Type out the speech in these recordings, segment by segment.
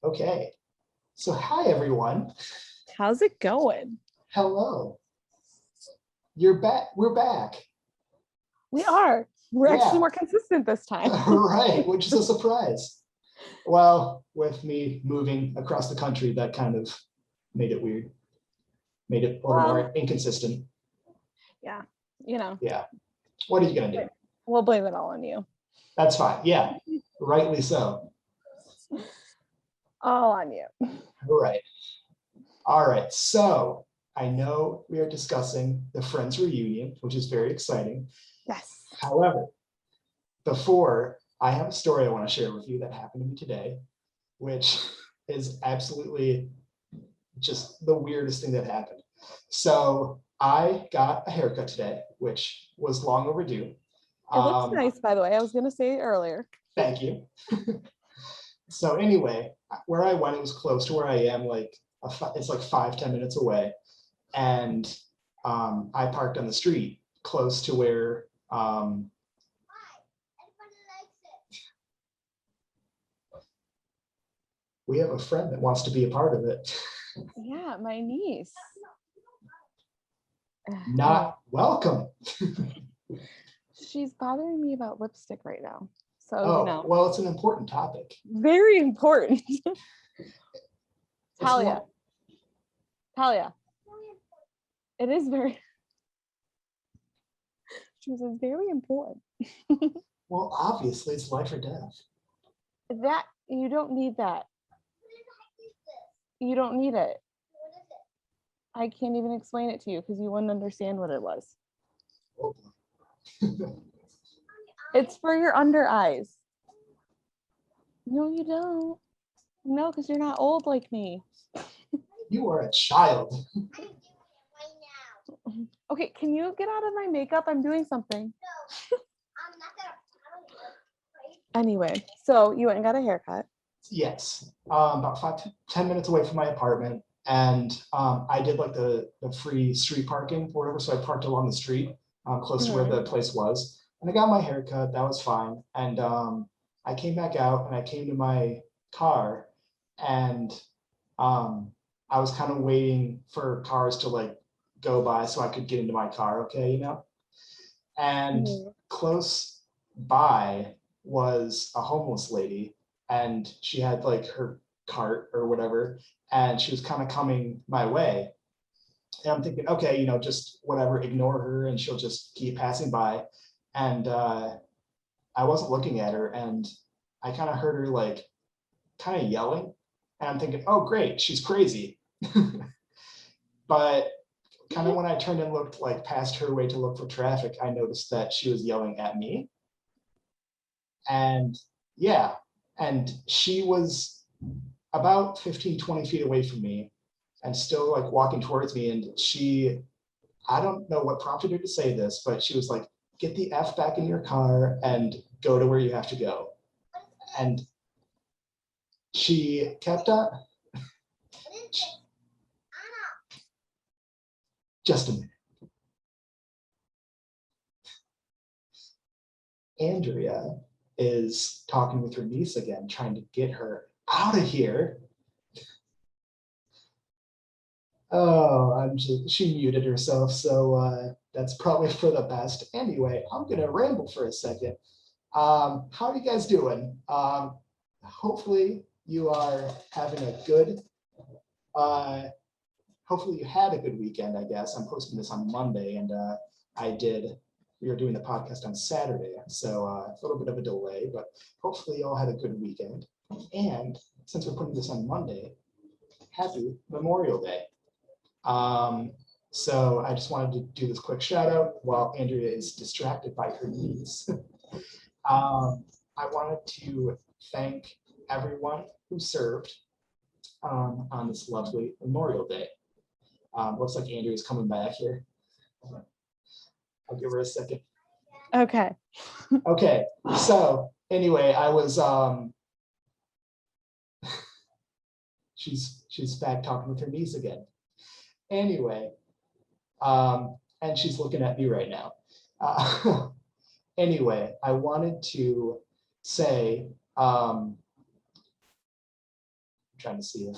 Okay. So hi everyone. How's it going? Hello. You're back. We're back. We are. We're actually more consistent this time. Right, which is a surprise. Well, with me moving across the country, that kind of made it weird. Made it a little more inconsistent. Yeah. Yeah. What are you gonna do? We'll blame it all on you. That's fine. Yeah. Rightly so. All on you. Right. All right. So I know we are discussing the Friends reunion, which is very exciting. Yes. However, before I have a story I want to share with you that happened to me today, which is absolutely just the weirdest thing that happened. So I got a haircut today, which was long overdue. It looks nice, by the way. I was going to say earlier. Thank you. So anyway, where I went, it was close to where I am, it's like 5-10 minutes away. And I parked on the street close to where we have a friend that wants to be a part of it. Yeah, my niece. Not welcome. She's bothering me about lipstick right now. So, well, it's an important topic. Very important. Talia. It is very. She was very important. Well, obviously, it's life or death. That you don't need that. You don't need it. I can't even explain it to you because you wouldn't understand what it was. Oh. It's for your under eyes. No, you don't. No, because you're not old like me. You are a child. Okay, can you get out of my makeup? I'm doing something. No, I'm not gonna. Anyway, so you went and got a haircut. Yes, about 5-10 minutes away from my apartment. And I did like the free street parking or whatever. So I parked along the street close to where the place was. And I got my haircut. That was fine. And I came back out and I came to my car and I was kind of waiting for cars to go by so I could get into my car. Okay, And close by was a homeless lady and she had her cart or whatever. And she was kind of coming my way. And I'm thinking, okay, just whatever, ignore her and she'll just keep passing by. And I wasn't looking at her and I kind of heard her kind of yelling. And I'm thinking, oh, great, she's crazy. But kind of when I turned and looked past her way to look for traffic, I noticed that she was yelling at me. And yeah, and she was about 15-20 feet away from me and still walking towards me. And I don't know what prompted her to say this, but she was like, get the F back in your car and go to where you have to go. And she kept on. Just a minute. Andrea is talking with her niece again, trying to get her out of here. Oh, she muted herself, so that's probably for the best. Anyway, I'm gonna ramble for a second. How are you guys doing? Hopefully you are having a good, hopefully you had a good weekend, I guess. I'm posting this on Monday and we were doing the podcast on Saturday, so a little bit of a delay, but hopefully you all had a good weekend. And since we're putting this on Monday, happy Memorial Day. So I just wanted to do this quick shout out while Andrea is distracted by her niece. I wanted to thank everyone who served on this lovely Memorial Day. Looks like Andrea's coming back here. I'll give her a second. Okay. Okay, so anyway, I was she's back talking with her niece again. Anyway, and she's looking at me right now. Anyway, I wanted to say trying to see if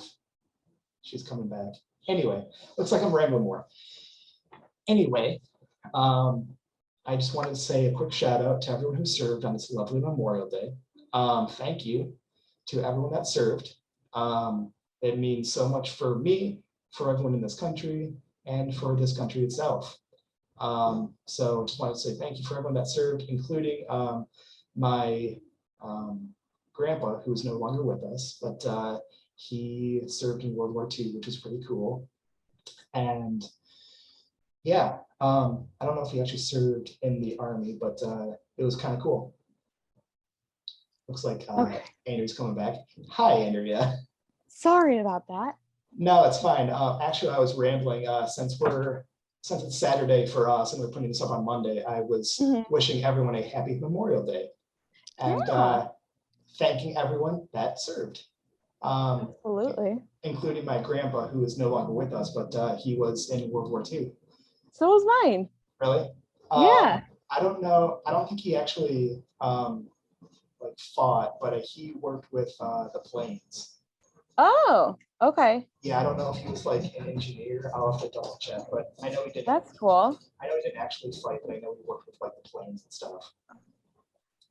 she's coming back. Anyway, looks like I'm rambling more. Anyway, I just wanted to say a quick shout out to everyone who served on this lovely Memorial Day. Thank you to everyone that served. It means so much for me, for everyone in this country, and for this country itself. So just wanted to say thank you for everyone that served, including my grandpa, who's no longer with us, but he served in World War II, which was pretty cool. And yeah, I don't know if he actually served in the army, but it was kind of cool. Looks like Andrew's coming back. Hi, Andrea. Sorry about that. No, it's fine. Actually, I was rambling since it's Saturday for us and we're putting this up on Monday. I was wishing everyone a happy Memorial Day and thanking everyone that served. Absolutely. Including my grandpa, who is no longer with us, but he was in World War II. So was mine. Really? Yeah. I don't know. I don't think he actually like fought, but he worked with the planes. Oh, okay. Yeah, I don't know if he was like an engineer. I'll have to double check, but I know he didn't. That's cool. I know he didn't actually fight, but I know he worked with like the planes and stuff.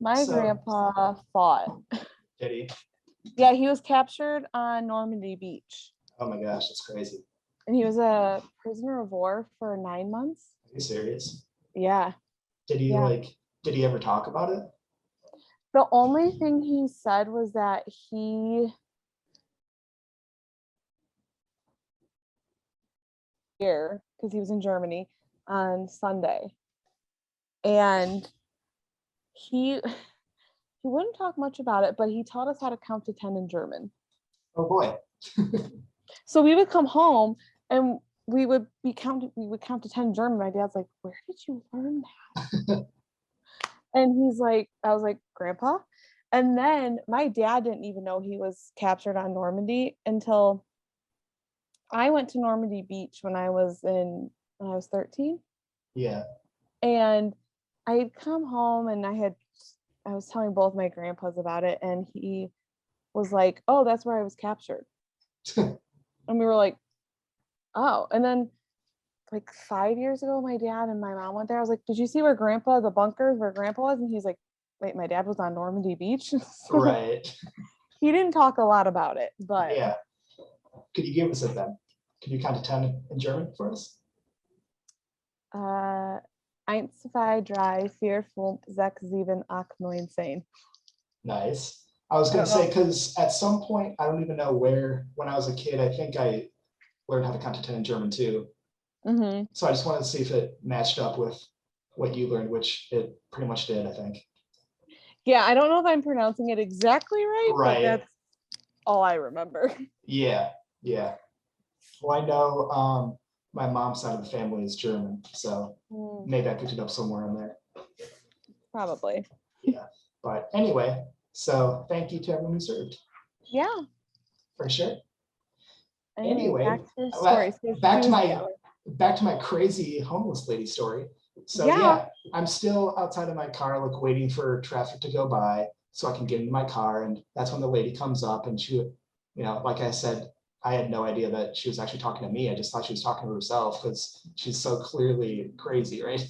My grandpa fought. Did he? Yeah, he was captured on Normandy Beach. Oh my gosh, that's crazy. And he was a prisoner of war for 9 months. Are you serious? Yeah. Did he did he ever talk about it? The only thing he said was that he here because he was in Germany on Sunday. And he wouldn't talk much about it, but he taught us how to count to 10 in German. Oh boy. So we would come home and we would count to 10 in German. My dad's like, where did you learn that? And he's like, I was like, Grandpa. And then my dad didn't even know he was captured on Normandy until I went to Normandy Beach when I was 13. Yeah. And I had come home and I was telling both my grandpas about it, and he was like, oh, that's where I was captured. And we were like, oh. And then like 5 years ago, my dad and my mom went there. I was like, did you see where the bunkers where grandpa was? And he's like, wait, my dad was on Normandy Beach. So right. he didn't talk a lot about it, but yeah. Could you give us it then? Could you count to 10 in German for us? 1, 2, 3, 4, 5, 6, 7, 8, 9, 10. Nice. I was going to say, because at some point, I don't even know where, when I was a kid, I think I learned how to count to 10 in German too. Mm-hmm. So I just wanted to see if it matched up with what you learned, which it pretty much did, I think. Yeah, I don't know if I'm pronouncing it exactly right, Right. but that's all I remember. Yeah, yeah. Well, I know my mom's side of the family is German, so maybe I picked it up somewhere in there. Probably. Yeah, but anyway, so thank you to everyone who served. Yeah. For sure. Anyway, Anyway, back to back to my crazy homeless lady story. So yeah, I'm still outside of my car, like waiting for traffic to go by so I can get into my car. And that's when the lady comes up and she, like I said, I had no idea that she was actually talking to me. I just thought she was talking to herself because she's so clearly crazy, right?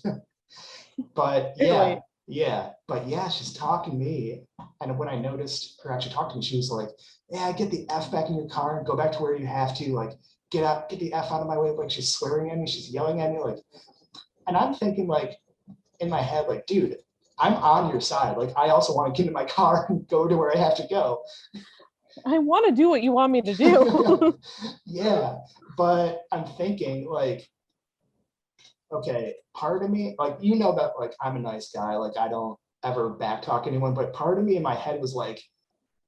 But yeah, she's talking to me. And when I noticed her actually talking to me, she was like, yeah, get the F back in your car and go back to where you have to, like, get the F out of my way. Like, she's swearing at me, she's yelling at me, like, and I'm thinking, like, in my head, like, dude, I'm on your side. Like, I also want to get in my car and go to where I have to go. I want to do what you want me to do. Yeah, but I'm thinking, like, okay, part of me, like, that, like, I'm a nice guy, like, I don't ever backtalk anyone, but part of me in my head was like,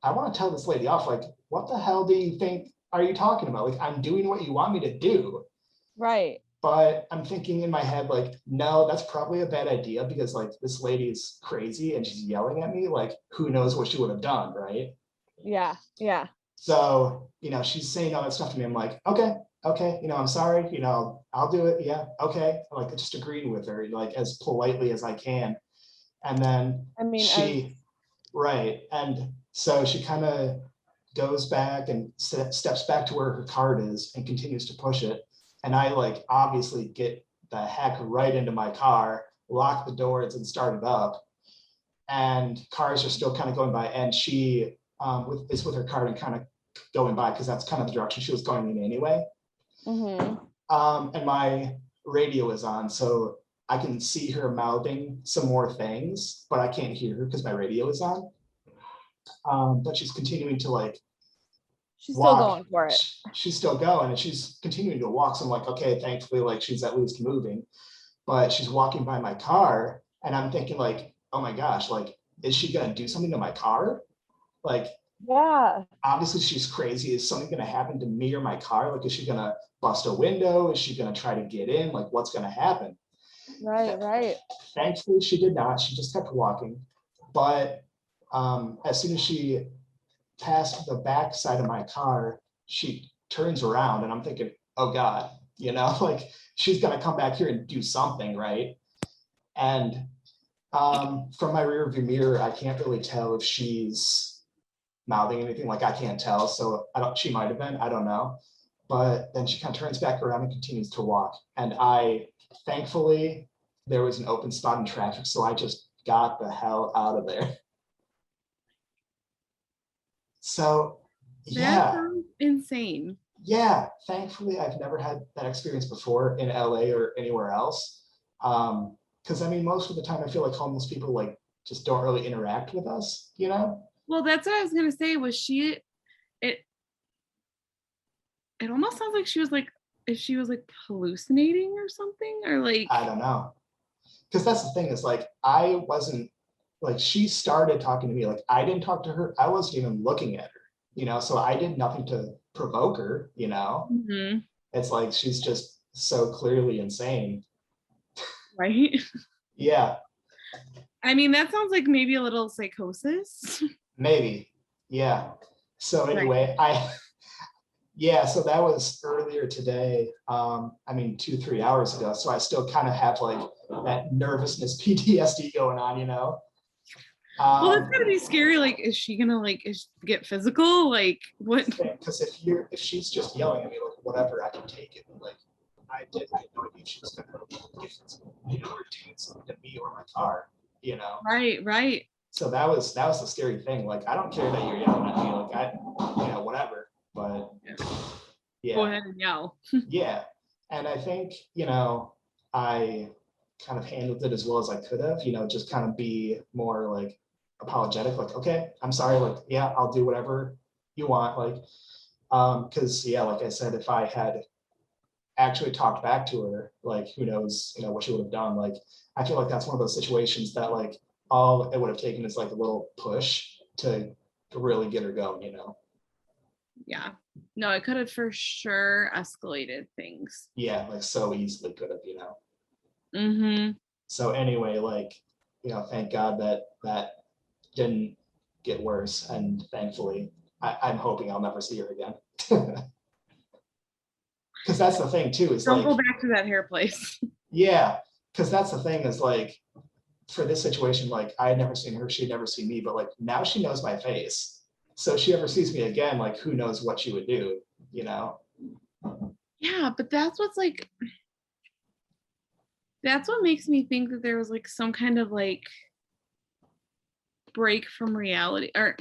I want to tell this lady off, like, what the hell do you think are you talking about? Like, I'm doing what you want me to do. Right. But I'm thinking in my head, like, no, that's probably a bad idea because, like, this lady's crazy and she's yelling at me, like, who knows what she would have done, right? Yeah, yeah. So, she's saying all that stuff to me. I'm like, okay, I'm sorry, I'll do it. Yeah, okay. Like, just agreeing with her, like, as politely as I can. And then I mean, right. And so she kind of goes back and steps back to where her cart is and continues to push it. And I like obviously get the heck right into my car, lock the doors and start it up. And cars are still kind of going by. And she is with her cart and kind of going by because that's kind of the direction she was going in anyway. And my radio is on, so I can see her mouthing some more things, but I can't hear her because my radio is on. But she's continuing to like She's walk. still going for it. She's still going and she's continuing to walk. So I'm like, okay, thankfully, like she's at least moving. But she's walking by my car and I'm thinking like, oh my gosh, like, is she gonna do something to my car? Like, yeah, obviously she's crazy. Is something gonna happen to me or my car? Like, is she gonna bust a window? Is she gonna try to get in? Like, what's gonna happen? right. Thankfully, she did not. She just kept walking. But as soon as she passed the back side of my car, she turns around and I'm thinking, oh God, you know, like she's gonna come back here and do something, right? And from my rear view mirror, I can't really tell if she's mouthing anything. Like I can't tell. So she might have been, I don't know. But then she kind of turns back around and continues to walk. And thankfully, there was an open spot in traffic. So I just got the hell out of there. So yeah. That sounds insane. Yeah, thankfully, I've never had that experience before in LA or anywhere else. Because I mean, most of the time I feel like homeless people like just don't really interact with us, you know? Well, that's what I was gonna say. It almost sounds like she was like, if she was like hallucinating or something, or like, I don't know. Because that's the thing is like, I wasn't like, she started talking to me. Like I didn't talk to her. I wasn't even looking at her, you know? So I did nothing to provoke her, you know? It's like, she's just so clearly insane. right? Yeah. I mean, that sounds like maybe a little psychosis. Maybe. Yeah. So anyway, so that was earlier today. I mean, 2-3 hours ago. So I still kind of have like that nervousness PTSD going on, you know? Well, that's gotta be scary. Like, is she gonna like get physical? Like, what? Because if she's just yelling at me, like whatever, I can take it. Like I had no idea if she was gonna give or do something to me or my car, you know? Right. So that was the scary thing. Like I don't care that you're yelling at me, like whatever. But yeah. Go ahead and yell. Yeah. And I think, I kind of handled it as well as I could have, just kind of be more like apologetic, like, okay, I'm sorry, like, yeah, I'll do whatever you want. Like, because like I said, if I had actually talked back to her, like, who knows, what she would have done. Like, I feel like that's one of those situations that like all it would have taken is like a little push to really get her going, Yeah. No, it could have for sure escalated things. Yeah, like so easily could have, Mm-hmm. So anyway, like, thank God that didn't get worse. And thankfully, I'm hoping I'll never see her again. Because that's the thing too, is Don't like, go back to that hair place. yeah, because that's the thing is like, for this situation, like I had never seen her, she'd never seen me, but like now she knows my face. So if she ever sees me again, like who knows what she would do, Yeah, but that's what makes me think that there was like some kind of like break from reality, or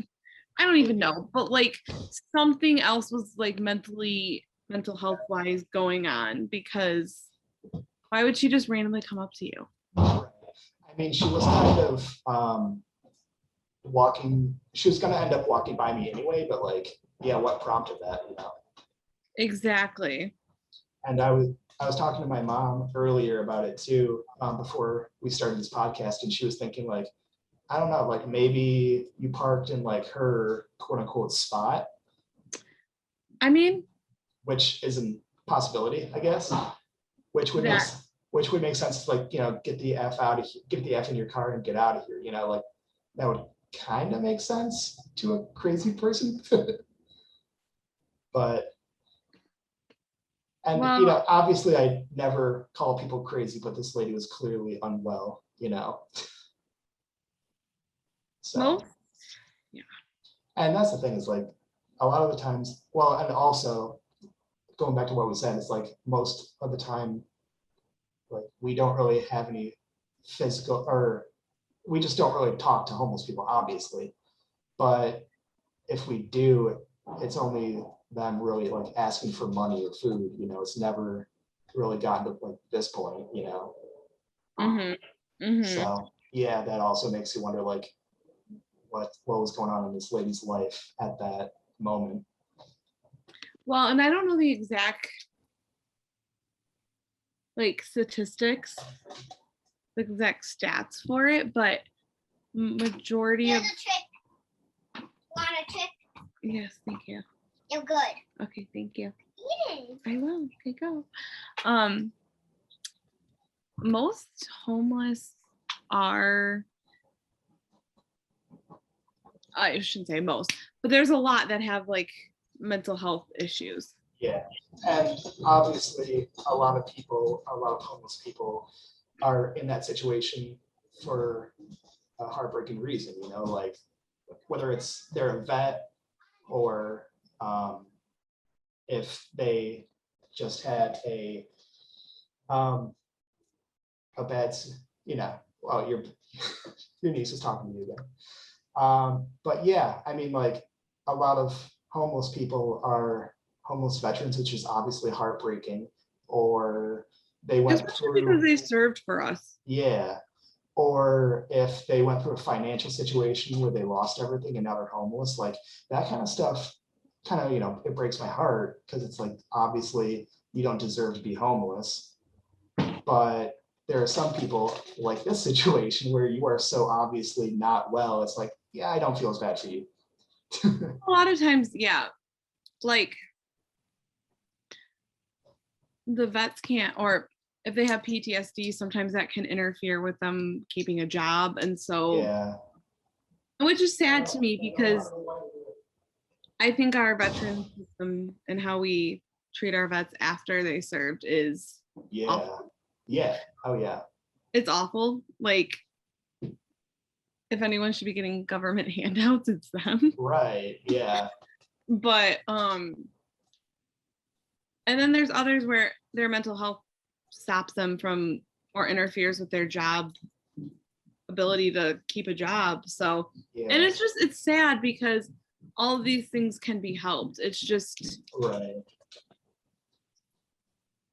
I don't even know, but like something else was like mental health wise going on, because why would she just randomly come up to you? I mean, she was kind of she was going to end up walking by me anyway, but like, yeah, what prompted that, Exactly. And I was talking to my mom earlier about it too, before we started this podcast, and she was thinking like, I don't know, like maybe you parked in like her quote unquote spot. I mean, which is a possibility, I guess, which would make sense. Like, get the F out of here, get the F in your car and get out of here. Like that would kind of make sense to a crazy person. But, and obviously I never call people crazy, but this lady was clearly unwell, So, well, yeah. And that's the thing is like, a lot of the times, well, and also going back to what we said, it's like most of the time, like we don't really have any physical, or we just don't really talk to homeless people, obviously. But if we do, it's only them really like asking for money or food, you know, it's never really gotten to like this point, you know. So yeah, that also makes you wonder like what was going on in this lady's life at that moment. Well, and I don't know the exact like statistics, the exact stats for it, but majority of Here's a trick. Want a trick? yes, thank you. You're good. Okay, thank you. Eating. I will. Okay, go. Most homeless are, I shouldn't say most, but there's a lot that have like mental health issues. Yeah, and obviously a lot of homeless people are in that situation for a heartbreaking reason, you know, like whether it's they're a vet or if they just had a bad, you know, well, your niece was talking to you again. But yeah, I mean, like a lot of homeless people are homeless veterans, which is obviously heartbreaking, or they went Especially because through, they served for us. yeah, or if they went through a financial situation where they lost everything and now they're homeless, like that kind of stuff kind of, you know, it breaks my heart because it's like, obviously you don't deserve to be homeless, but there are some people like this situation where you are so obviously not well. It's like, yeah, I don't feel as bad for you. A lot of times, yeah, like the vets can't, or if they have PTSD, sometimes that can interfere with them keeping a job. And so, Yeah, which is sad to me because I think our veteran system and how we treat our vets after they served is yeah, awful. yeah, oh yeah, It's awful. Like, if anyone should be getting government handouts, it's them. right, yeah, But and then there's others where their mental health stops them from or interferes with their job ability to keep a job. So, and yeah, it's sad because all of these things can be helped. It's just, right.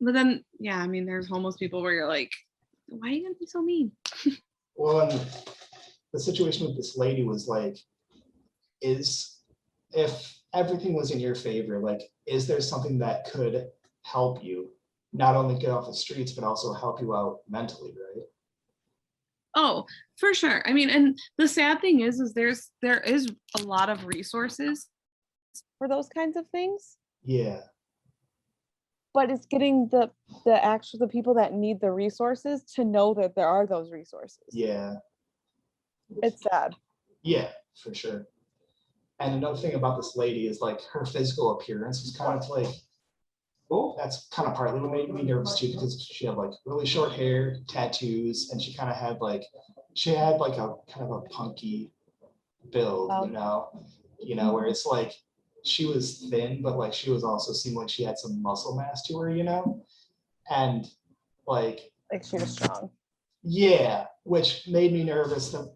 but then, yeah, I mean, there's homeless people where you're like, why are you gonna be so mean? Well, and the situation with this lady was like, is if everything was in your favor, like, is there something that could help you not only get off the streets, but also help you out mentally, right? Oh, for sure. I mean, and the sad thing is there is a lot of resources For those kinds of things, Yeah, but it's getting the people that need the resources to know that there are those resources. yeah, It's sad. yeah, for sure. And another thing about this lady is like her physical appearance was kind of like, oh, that's kind of partly what made me nervous too, because she had like really short hair, tattoos, and she kind of had like, she had like a kind of a punky build, you know, where it's like she was thin, but like she was also seemed like she had some muscle mass to her, you know, and like, Like she was strong. yeah, which made me nervous that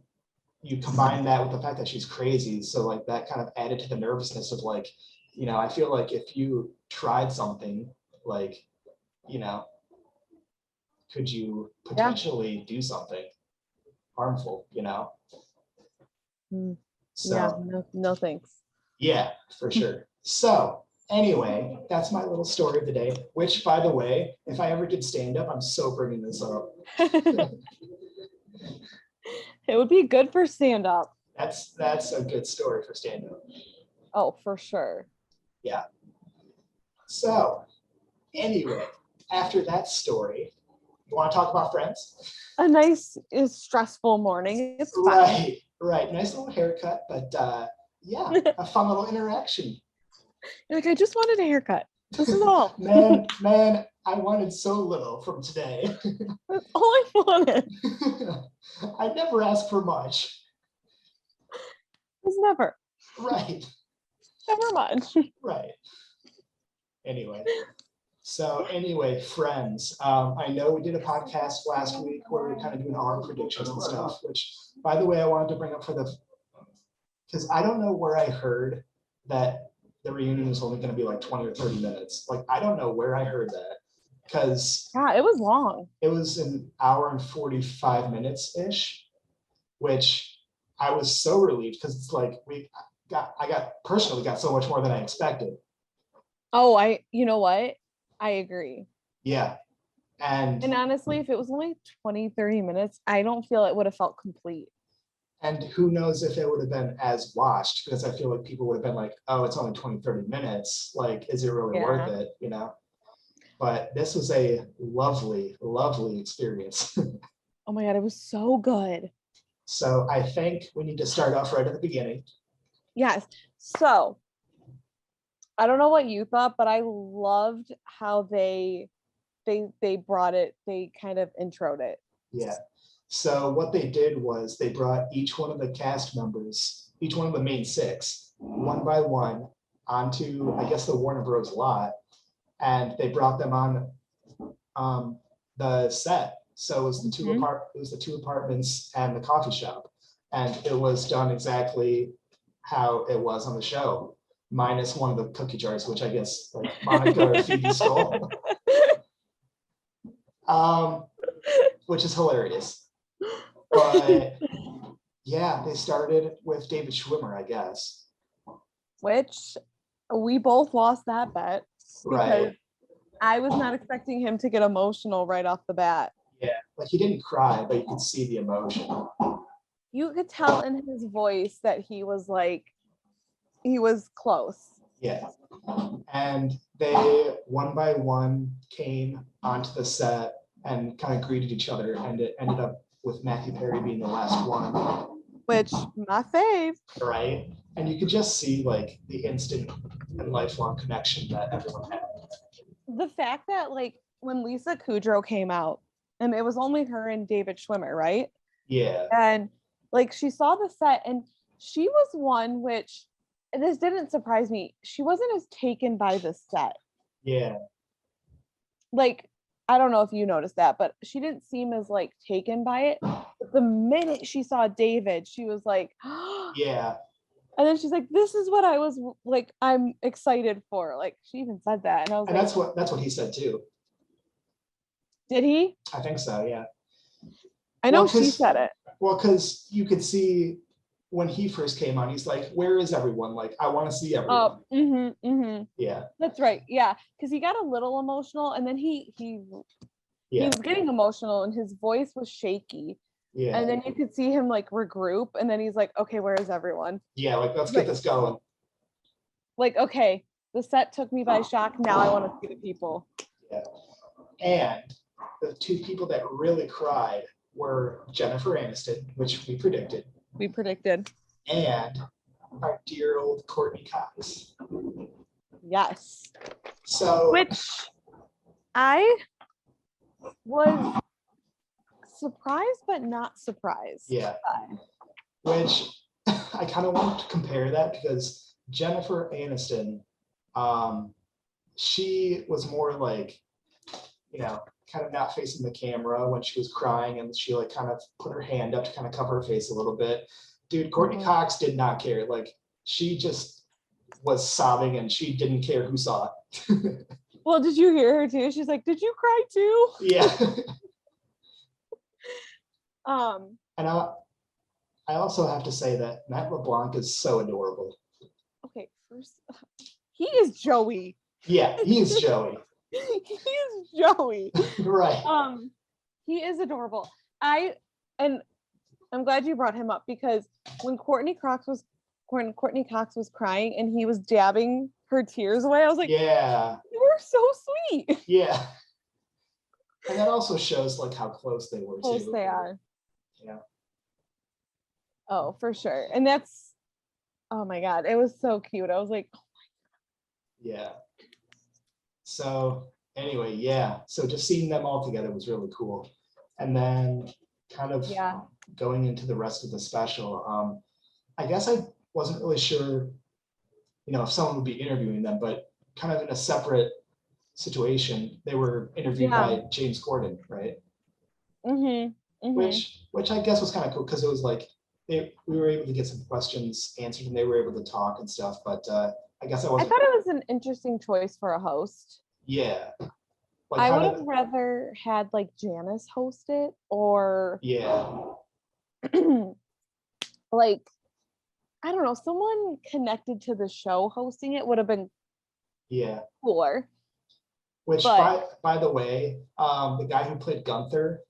you combine that with the fact that she's crazy. So like that kind of added to the nervousness of like, you know, I feel like if you tried something like, you know, could you potentially do something harmful, you know? Mm. Yeah, So no thanks. yeah, for sure. So anyway, that's my little story of the day, which by the way, if I ever did stand up, I'm so bringing this up. It would be good for stand up. That's a good story for stand up. Oh, for sure. Yeah. So anyway, after that story, you want to talk about friends? A nice stressful morning. It's fine. Right, right. Nice little haircut, but yeah, a fun little interaction. You're like, I just wanted a haircut. This is all. Man, I wanted so little from today. That's all I wanted. I never asked for much. It's never. Right. Never mind. Right. Anyway. Friends, I know we did a podcast last week where we were kind of doing our predictions and stuff, which, by the way, I wanted to bring up because I don't know where I heard that the reunion was only going to be like 20 or 30 minutes. Like, I don't know where I heard that, because Yeah, it was long. it was an hour and 45 minutes-ish, which I was so relieved, because it's like I personally got so much more than I expected. Oh, you know what? I agree. Yeah. And honestly, if it was only 20, 30 minutes, I don't feel it would have felt complete. And who knows if it would have been as watched, because I feel like people would have been like, oh, it's only 20, 30 minutes. Like, is it really worth it? But this was a lovely, lovely experience. Oh my God, it was so good. So I think we need to start off right at the beginning. Yes. So I don't know what you thought, but I loved how they brought it, they kind of introed it. Yeah. So what they did was they brought each one of the cast members, each one of the main six, one by one onto, I guess, the Warner Bros. Lot, and they brought them on the set. So it was the two apartments and the coffee shop, and it was done exactly how it was on the show, minus one of the cookie jars, which I guess like Monica or Phoebe stole, which is hilarious. But yeah, they started with David Schwimmer, I guess. Which we both lost that bet. Right. I was not expecting him to get emotional right off the bat. Yeah, like he didn't cry, but you could see the emotion. You could tell in his voice that he was close. Yeah. And they one by one came onto the set and kind of greeted each other, and it ended up with Matthew Perry being the last one. Which, my fave. Right. And you could just see like the instant and lifelong connection that everyone had. The fact that like when Lisa Kudrow came out, and it was only her and David Schwimmer, right? Yeah. And like she saw the set, and she was one which, and this didn't surprise me, she wasn't as taken by the set. Yeah. Like, I don't know if you noticed that, but she didn't seem as like taken by it. But the minute she saw David, she was like, yeah. And then she's like, this is what I was like, I'm excited for. Like, she even said that. And I was and like, that's what he said too. Did he? I think so, yeah. I know she said it. Well, because you could see when he first came on, he's like, where is everyone? Like, I want to see everyone. Oh, yeah. That's right. Yeah. Because he got a little emotional, and then he was getting emotional and his voice was shaky. Yeah. And then you could see him like regroup, and then he's like, okay, where is everyone? Yeah, like let's get this going. Like, okay, the set took me by shock. Now I want to see the people. Yeah. And the two people that really cried were Jennifer Aniston, which we predicted. And our dear old Courtney Cox. Yes. So which I was surprised but not surprised. Yeah. Which I kind of want to compare that, because Jennifer Aniston, she was more like, kind of not facing the camera when she was crying, and she like kind of put her hand up to kind of cover her face a little bit. Dude, Courtney Cox did not care. Like, she just was sobbing and she didn't care who saw it. Well, did you hear her too? She's like, did you cry too? Yeah. And I also have to say that Matt LeBlanc is so adorable. Okay, first, he is Joey. Yeah, he is Joey. He is Joey. Right. He is adorable. And I'm glad you brought him up, because when Courtney Cox was crying and he was dabbing her tears away, I was like, yeah, you were so sweet. Yeah. And that also shows like how close they were. Close they are. Yeah. Oh, for sure. And that's, oh my God, it was so cute. I was like, oh my God. Yeah. So anyway, yeah. So just seeing them all together was really cool. And then kind of going into the rest of the special, I guess I wasn't really sure if someone would be interviewing them, but kind of in a separate situation, they were interviewed Yeah. by James Corden, right? Mm-hmm. Which I guess was kind of cool because it was like we were able to get some questions answered and they were able to talk and stuff. But I guess I I wasn't. thought it was an interesting choice for a host. Yeah. Like I how would did- have rather had like Janice host it or Yeah. like I don't know, someone connected to the show hosting it would have been Yeah. cooler. Which But- by the way, the guy who played Gunther,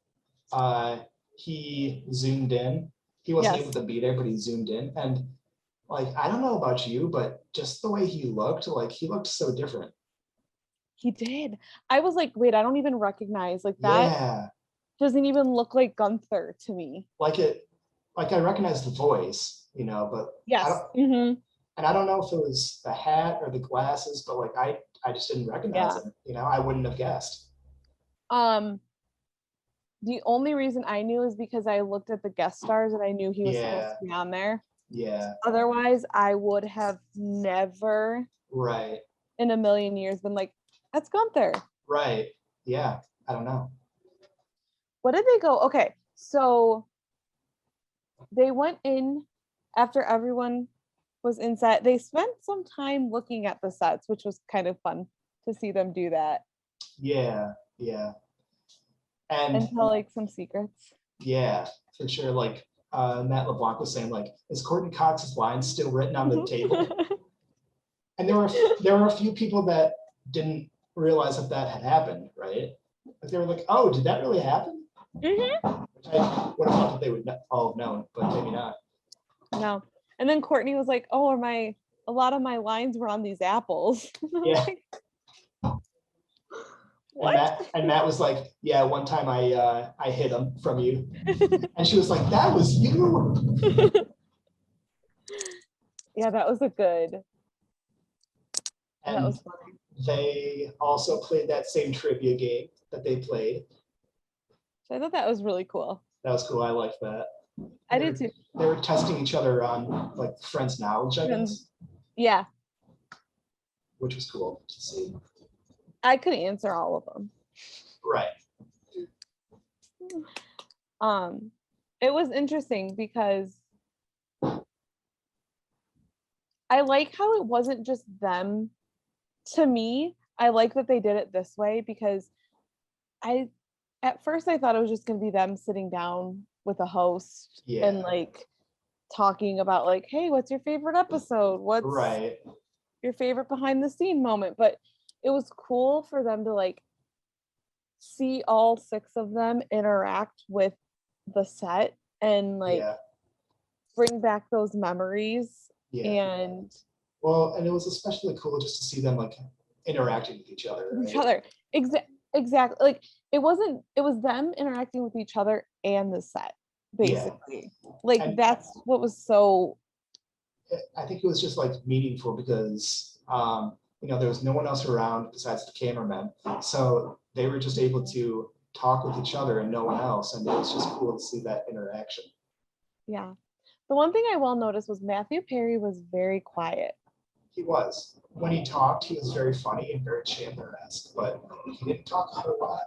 he zoomed in. He wasn't Yes. able to be there, but he zoomed in. And like, I don't know about you, but just the way he looked, like he looked so different. He did. I was like, wait, I don't even recognize like that. Yeah. Doesn't even look like Gunther to me. Like I recognize the voice, but Yes. and I don't know if it was the hat or the glasses, but like I just didn't recognize him. I wouldn't have guessed. The only reason I knew is because I looked at the guest stars and I knew he was supposed Yeah. to be on there. Yeah. Otherwise, I would have never Right. in a million years been like, that's Gunther. Right. Yeah. I don't know. What did they go? Okay, so they went in after everyone was in set. They spent some time looking at the sets, which was kind of fun to see them do that Yeah. Yeah. and tell like some secrets. Yeah, for sure. Like Matt LeBlanc was saying, like, is Courtney Cox's line still written on the table? And there were a few people that didn't realize that had happened, right? Like they were like, oh, did that really happen? Which I would have thought that they would all have known, but maybe not. No. And then Courtney was like, oh, a lot of my lines were on these apples. Yeah. Like, what? And Matt was like, yeah, one time I hid them from you. And she was like, that was you. Yeah, that was a good. That And was funny. they also played that same trivia game that they played. So I thought that was really cool. That was cool. I liked that. I did too. They were testing each other on like friends' knowledge, I guess, Yeah, which was cool to see. I could answer all of them. Right. It was interesting because I like how it wasn't just them. To me, I like that they did it this way because at first I thought it was just going to be them sitting down with a host and Yeah. like talking about like, hey, what's your favorite episode? What's Right. your favorite behind the scene moment? But it was cool for them to like see all 6 of them interact with the set and like Yeah. bring back those memories. Yeah. And Well, and it was especially cool just to see them like interacting with each other. with each right? other. Exactly. Like it was them interacting with each other and the set, basically. Like And- that's what was so I think it was just like meaningful because there was no one else around besides the cameramen, so they were just able to talk with each other and no one else, and it was just cool to see that interaction. yeah. The one thing I will notice was Matthew Perry was very quiet. He was. When he talked, he was very funny and very Chandler-esque, but he didn't talk a whole lot.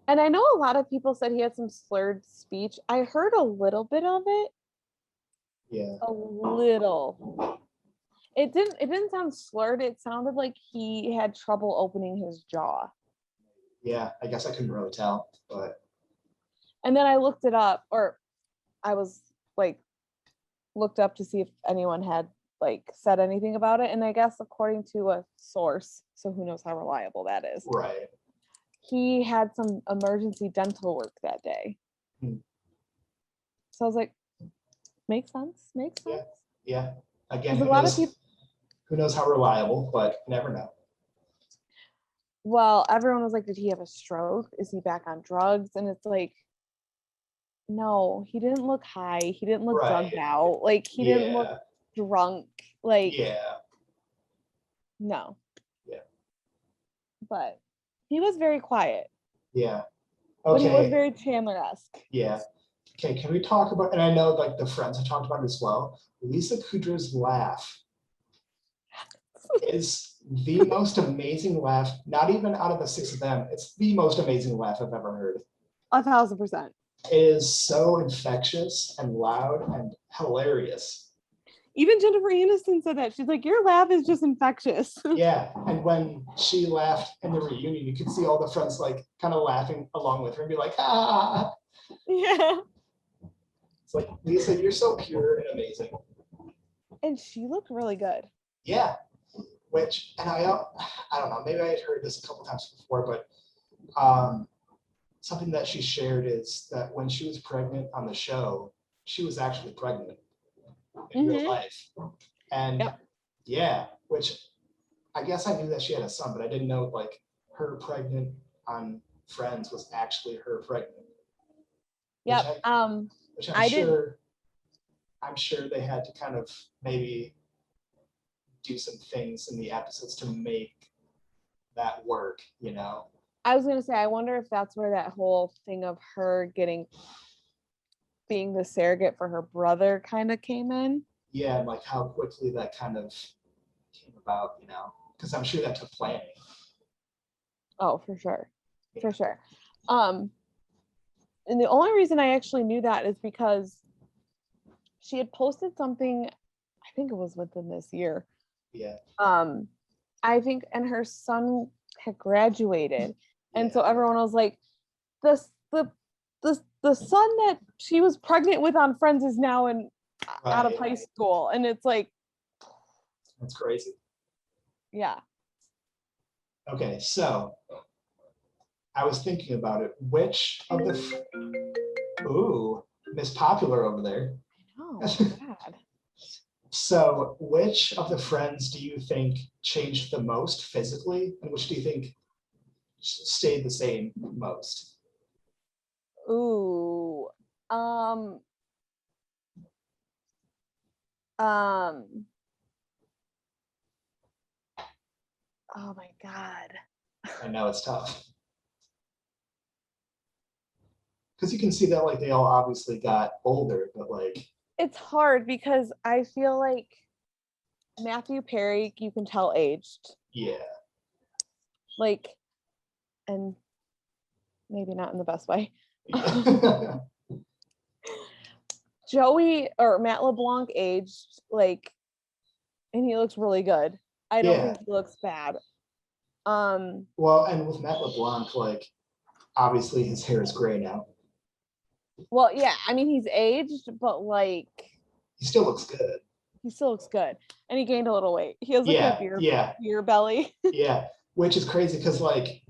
And I know a lot of people said he had some slurred speech. I heard a little bit of it. Yeah. A little. It didn't sound slurred. It sounded like he had trouble opening his jaw. Yeah, I guess I couldn't really tell, but And then I looked it up, or I was like looked up to see if anyone had like said anything about it. And I guess according to a source, so who knows how reliable that is, right. he had some emergency dental work that day. Hmm. So I was like, makes sense. Makes Yeah. sense. Yeah. Again, There's a lot of people. who knows how reliable, but you never know. Well, everyone was like, did he have a stroke? Is he back on drugs? And it's like, no, he didn't look high. He didn't look drugged Right. out. Like he didn't look Yeah. drunk. Like, Yeah. no. Yeah. But he was very quiet. Yeah. But he was Okay. very Chandler-esque. Yeah. Okay, can we talk about, and I know like the friends have talked about it as well, Lisa Kudrow's laugh. is the most amazing laugh, not even out of the six of them. It's the most amazing laugh I've ever heard. 1000%. It is so infectious and loud and hilarious. Even Jennifer Aniston said that. She's like, your laugh is just infectious. Yeah, and when she laughed in the reunion, you could see all the friends like kind of laughing along with her and be like, ah. Yeah. It's like, Lisa, you're so pure and amazing. And she looked really good. Yeah, which, and I don't know, maybe I had heard this a couple times before, but something that she shared is that when she was pregnant on the show, she was actually pregnant in real life. And yeah, which I guess I knew that she had a son, but I didn't know like her pregnant on Friends was actually her pregnant. Yep. Which I'm sure they had to kind of maybe do some things in the episodes to make that work, you know? I was gonna say, I wonder if that's where that whole thing of her being the surrogate for her brother kind of came in. Yeah, and like how quickly that kind of came about, you know? Because I'm sure that took planning. Oh, for sure. For sure. And the only reason I actually knew that is because she had posted something, I think it was within this year. Yeah. I think, and her son had graduated. And so everyone was like, the son that she was pregnant with on Friends is now out of high school. And it's like, that's crazy. Yeah. Okay, so I was thinking about it. Which of the Miss Popular over there. Oh, bad. So which of the friends do you think changed the most physically, and which do you think stayed the same most? Ooh. Oh my God. I know it's tough. Because you can see that like they all obviously got older, but like it's hard because I feel like Matthew Perry, you can tell aged. Yeah. Like, and maybe not in the best way. Yeah. Joey or Matt LeBlanc aged like, and he looks really good. I don't think he looks bad. Well, and with Matt LeBlanc, like obviously his hair is gray now. Well, yeah, I mean he's aged, but like he still looks good. He still looks good, and he gained a little weight. He has like a beer belly. Yeah, which is crazy because like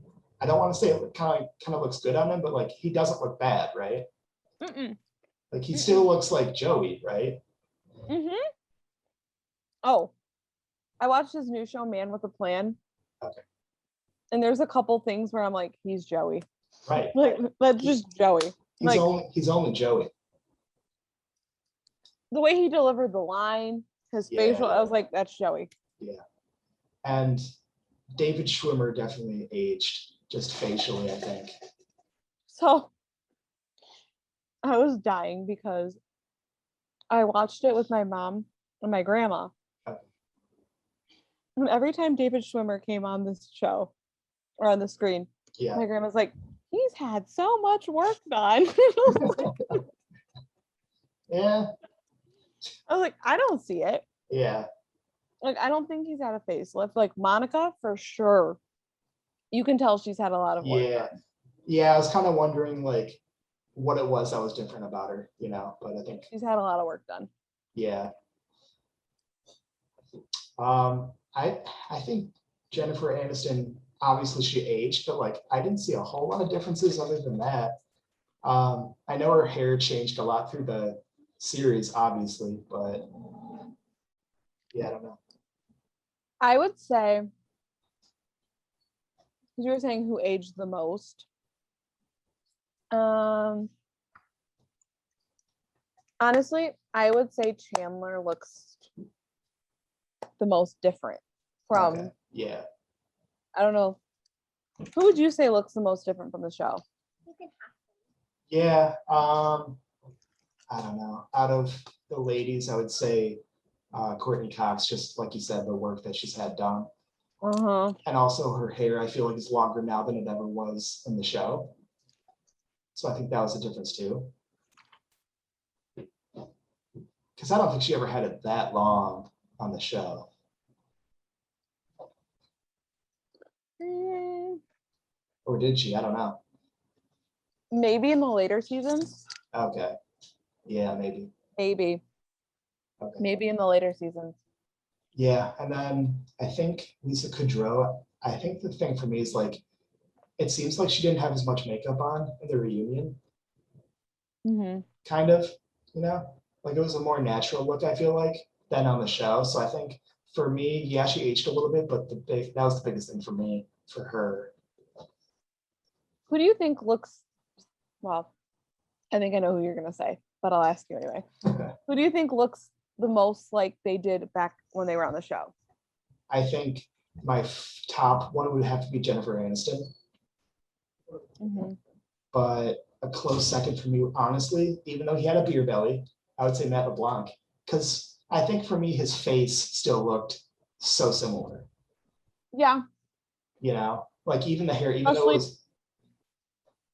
I don't want to say it kind of looks good on him, but like he doesn't look bad, right? Like he still looks like Joey, right? Oh, I watched his new show, Man with a Plan. Okay. And there's a couple things where I'm like, he's Joey. Right. Like that's just Joey. He's only Joey. The way he delivered the line, his facial, I was like, that's Joey. Yeah. And David Schwimmer definitely aged just facially, I think. So I was dying because I watched it with my mom and my grandma. Okay. And every time David Schwimmer came on this show or on the screen, my grandma's like, he's had so much work done. Yeah. I was like, I don't see it. Yeah. Like, I don't think he's had a facelift. Like Monica, for sure. You can tell she's had a lot of work. Yeah. Yeah, I was kind of wondering like what it was that was different about her, you know, but I think she's had a lot of work done. Yeah. I think Jennifer Aniston, obviously she aged, but like I didn't see a whole lot of differences other than that. I know her hair changed a lot through the series, obviously, but yeah, I don't know. I would say, because you were saying who aged the most. Honestly, I would say Chandler looks the most different from. Yeah. I don't know. Who would you say looks the most different from the show? Yeah. I don't know. Out of the ladies, I would say Courtney Cox, just like you said, the work that she's had done. Uh-huh. And also her hair, I feel like is longer now than it ever was in the show. So I think that was a difference too. Because I don't think she ever had it that long on the show. Or did she? I don't know. Maybe in the later seasons. Okay. Yeah, maybe. Maybe. Okay. Maybe in the later seasons. Yeah, and then I think Lisa Kudrow, I think the thing for me is like, it seems like she didn't have as much makeup on in the reunion, Mm-hmm. kind of, you know? Like it was a more natural look, I feel like, than on the show. So I think for me, yeah, she aged a little bit, but that was the biggest thing for me, for her. Who do you think looks, well, I think I know who you're going to say, but I'll ask you anyway. Who do you think looks the most like they did back when they were on the show? I think my top one would have to be Jennifer Aniston, Mm-hmm. but a close second for me, honestly, even though he had a beer belly, I would say Matt LeBlanc, because I think for me, his face still looked so similar, Yeah, you know, like even the hair, even though it was,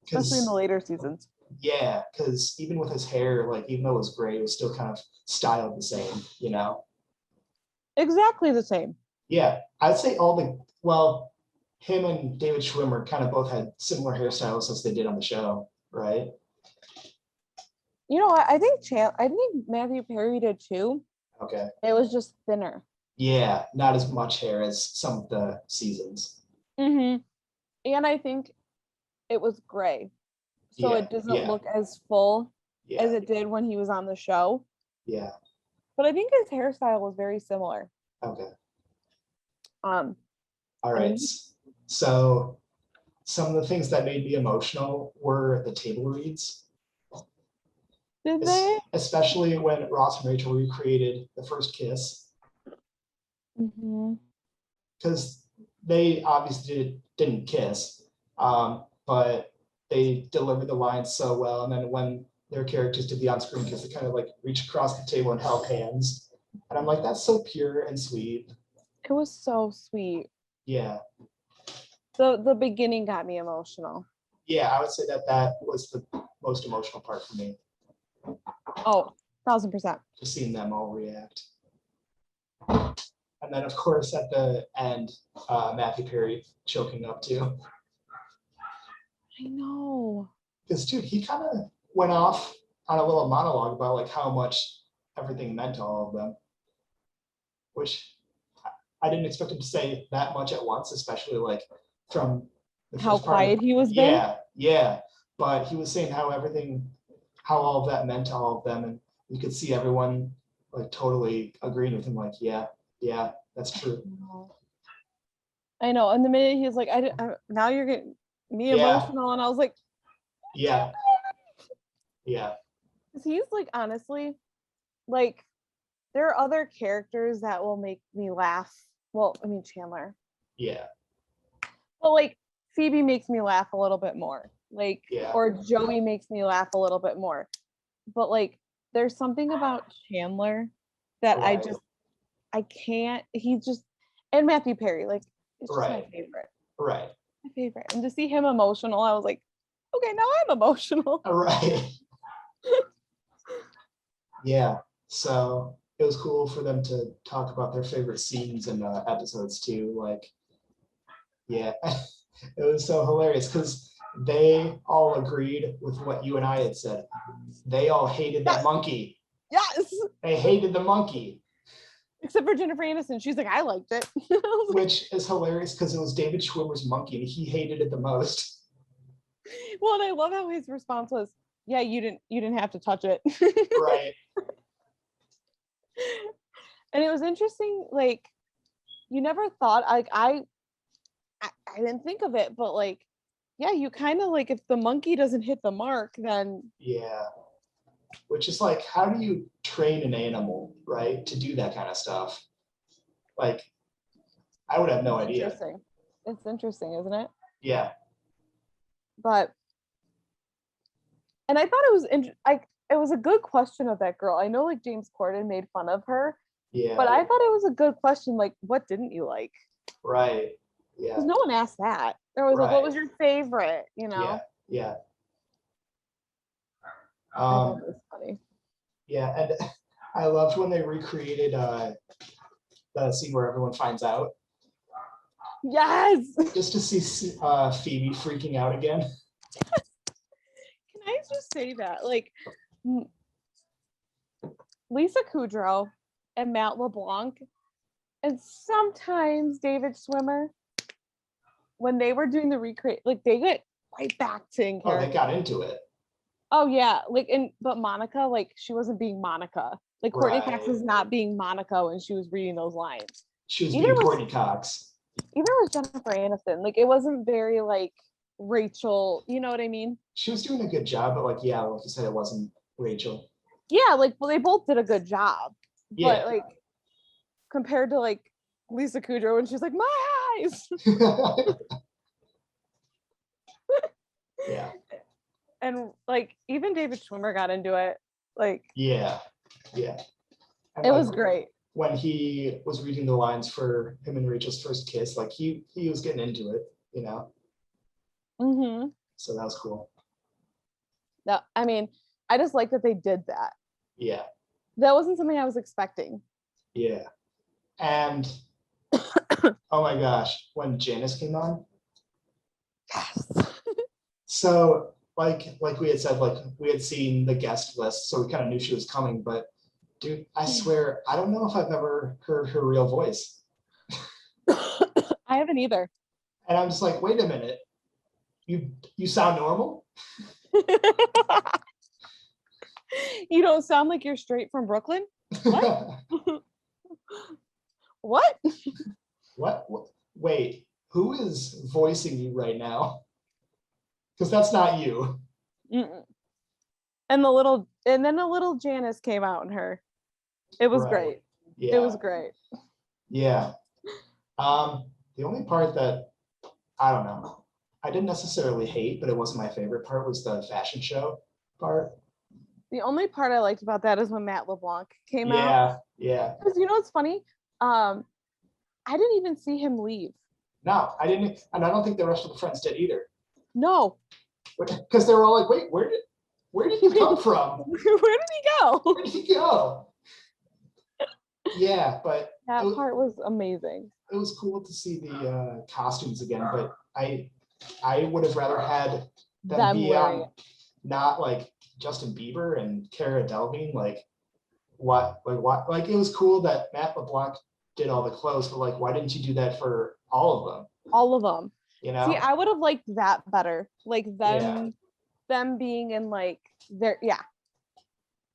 especially in the because later seasons. yeah, because even with his hair, like even though it was gray, it was still kind of styled the same, you know? Exactly the same. Yeah, I'd say well, him and David Schwimmer kind of both had similar hairstyles as they did on the show, right? You know what? I think Matthew Perry did too. Okay. It was just thinner. Yeah, not as much hair as some of the seasons. Mm-hmm. And I think it was gray. So Yeah, it doesn't yeah, look as full as yeah, it did when he was on the show. yeah. But I think his hairstyle was very similar. Okay. Um, All I right. mean, So some of the things that made me emotional were the table reads, did they? especially when Ross and Rachel recreated the first kiss, Mm-hmm. because they obviously didn't kiss, but they delivered the lines so well. And then when their characters did the on-screen kiss, they kind of like reached across the table and held hands. And I'm like, that's so pure and sweet. It was so sweet. Yeah. The beginning got me emotional. Yeah, I would say that was the most emotional part for me, Oh, 1000%. just seeing them all react. And then, of course, at the end, Matthew Perry choking up too. I know. Because, dude, he kind of went off on a little monologue about like how much everything meant to all of them, which I didn't expect him to say that much at once, especially like from the How first part of quiet he was being. yeah. But he was saying how all of that meant to all of them, and you could see everyone like totally agreeing with him, like, yeah, that's true. I know. And the minute he was like, now you're getting me Yeah. emotional. And I was like, Yeah. Yeah. he's like, honestly, like, there are other characters that will make me laugh. Well, I mean, Chandler. Yeah. But like, Phoebe makes me laugh a little bit more. Like, Yeah. or Joey makes me laugh a little bit more. But like, there's something about Chandler that Right. I can't. He's just, and Matthew Perry, like, it's just my Right. favorite. Right. My favorite. And to see him emotional, I was like, okay, now I'm emotional. Right. Yeah. So it was cool for them to talk about their favorite scenes and episodes too. Like, yeah, it was so hilarious because they all agreed with what you and I had said. They all hated that monkey. Yes. They hated the monkey, Except for Jennifer Aniston. She's like, I liked it. which is hilarious because it was David Schwimmer's monkey and he hated it the most. Well, and I love how his response was, yeah, you didn't have to touch it. Right. And it was interesting, like, you never thought, like, I didn't think of it, but like, yeah, you kind of like, if the monkey doesn't hit the mark, then Yeah. Which is like, how do you train an animal, right, to do that kind of stuff? Like, I would have no idea. interesting. It's interesting, isn't it? Yeah. But, and I thought it was it was a good question of that girl. I know like James Corden made fun of her, Yeah. But I thought it was a good question. Like, what didn't you like? Right. Yeah. Because no one asked that. There was like, what Right. was your favorite? You Yeah. know? Yeah. I thought Um, it was funny. yeah, and I loved when they recreated the scene where everyone finds out, Yes. just to see Phoebe freaking out again. Can I just say that? Like, Lisa Kudrow and Matt LeBlanc, and sometimes David Schwimmer, when they were doing the recreate, like they get right back to in Oh, character. they got into it. Oh yeah, like but Monica, like she wasn't being Monica. Like Courtney Cox Right. was not being Monica when she was reading those lines. She was Either being was- Courtney Cox. Either was Jennifer Aniston. Like it wasn't very like Rachel. You know what I mean? She was doing a good job, but like, yeah, like you said, it wasn't Rachel. Yeah, like well, they both did a good job. Yeah. But like compared to like Lisa Kudrow, and she's like, my eyes. Yeah. And like even David Schwimmer got into it. Like Yeah. Yeah. And, it like, was great. when he was reading the lines for him and Rachel's first kiss, like he was getting into it, you know. Mm-hmm. So that was cool. No, I mean, I just like that they did that. Yeah. That wasn't something I was expecting. Yeah. And oh my gosh, when Janice came on. Yes. So like we had said, like we had seen the guest list, so we kind of knew she was coming, but dude, I swear, I don't know if I've ever heard her real voice. I haven't either. And I'm just like, wait a minute. You sound normal? You don't sound like you're straight from Brooklyn. What? What? What? Wait, who is voicing you right now? Because that's not you. Mm-mm. And then a little Janice came out in her. It was Right. great. Yeah. It was great. Yeah. The only part that I don't know, I didn't necessarily hate, but it wasn't my favorite part, was the fashion show part. The only part I liked about that is when Matt LeBlanc came out. Yeah. Yeah. Because you know what's funny? I didn't even see him leave. No, I didn't, and I don't think the rest of the friends did either. No. Because they were all like, wait, where did he come from? Where did he go? Where did he go? Yeah, but That it, part was amazing. it was cool to see the costumes again, but I would have rather had them be wearing it. not like Justin Bieber and Cara Delevingne, like what, like it was cool that Matt LeBlanc did all the clothes, but like why didn't you do that for all of them? All of them. You know? See, I would have liked that better. Like Yeah. them being in like their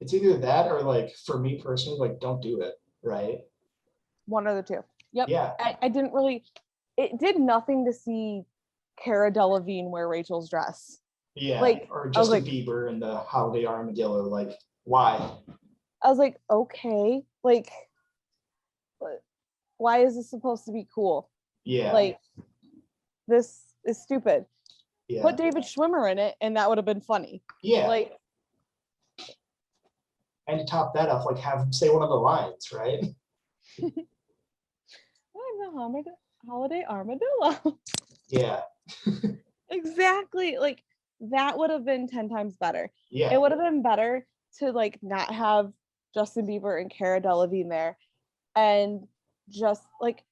It's either that or like for me personally, like don't do it, right? one or the two. Yep. Yeah. I didn't really. It did nothing to see Cara Delevingne wear Rachel's dress. Yeah. Like, or I was Justin like- Bieber and the Holiday Armadillo, like why? I was like, okay, like, but why is this supposed to be cool? Yeah. Like, this is stupid. yeah. Put David Schwimmer in it, and that would have been funny. Yeah. Like, And to top that off, like have him say one of the lines, right? I'm the holiday armadillo. Yeah. Exactly. Like that would have been 10 times better. Yeah. It would have been better to like not have Justin Bieber and Cara Delevingne there, and just like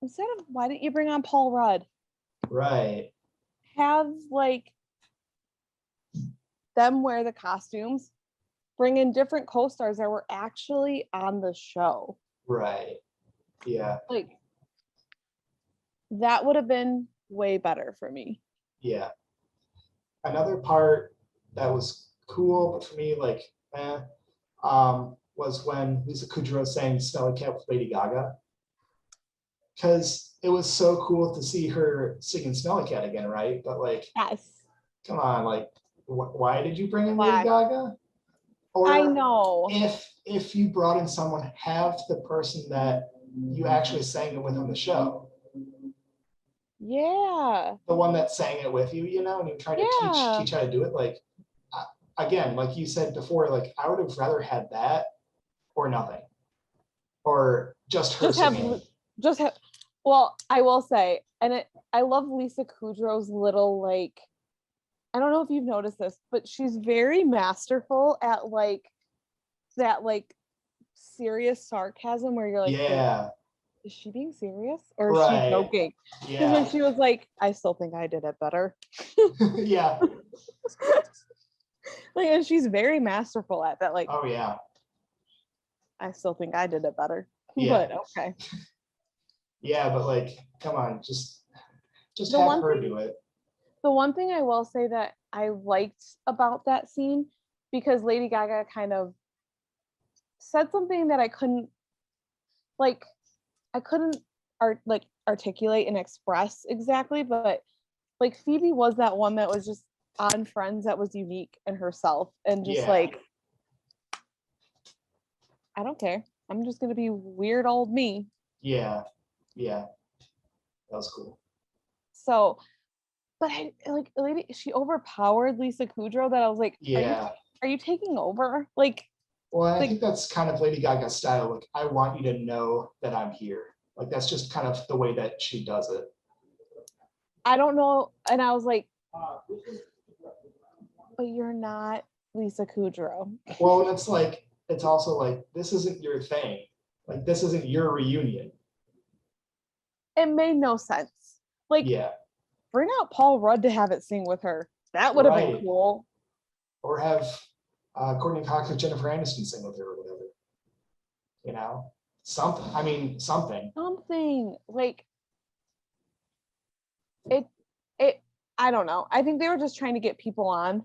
instead of why didn't you bring on Paul Rudd? Right. Have like them wear the costumes, bring in different co-stars that were actually on the show. Right. Yeah. Like that would have been way better for me. Yeah. Another part that was cool, but for me, like, was when Lisa Kudrow sang Smelly Cat with Lady Gaga. Because it was so cool to see her singing Smelly Cat again, right? But like, Yes. come on, like, why did you bring in Why? Lady Gaga? Or I know. if you brought in someone, have the person that you actually sang it with on the show. Yeah. The one that sang it with you, you know, and you try to Yeah. teach how to do it. Like, again, like you said before, like I would have rather had that or nothing. or just her Just have, singing? just have. Well, I will say, I love Lisa Kudrow's little like. I don't know if you've noticed this, but she's very masterful at like that like serious sarcasm where you're like, Yeah, is she being serious or is she right. joking? Because when Yeah, she was like, I still think I did it better. yeah. Like, and she's very masterful at that. Like, Oh yeah, I still think I did it better. yeah, But okay. yeah. But like, come on, just The have one her thing do it. the one thing I will say that I liked about that scene, because Lady Gaga kind of said something that like I couldn't articulate and express exactly, but like Phoebe was that one that was just on Friends that was unique in herself and just Yeah, like, I don't care. I'm just gonna be weird old me. yeah, yeah. That was cool. So, but I like lady, she overpowered Lisa Kudrow that I was like, Yeah. are you taking over? Like, Well, I like think that's kind of Lady Gaga's style. Like, I want you to know that I'm here. Like, that's just kind of the way that she does it. I don't know. And I was like, but you're not Lisa Kudrow. Well, and it's like, it's also like, this isn't your thing. Like, this isn't your reunion. It made no sense. Like, Yeah, bring out Paul Rudd to have it sing with her. That would have been right. cool. Or have Courtney Cox or Jennifer Aniston sing with her or whatever. You know, something. I mean, something. Something like it. I don't know. I think they were just trying to get people on.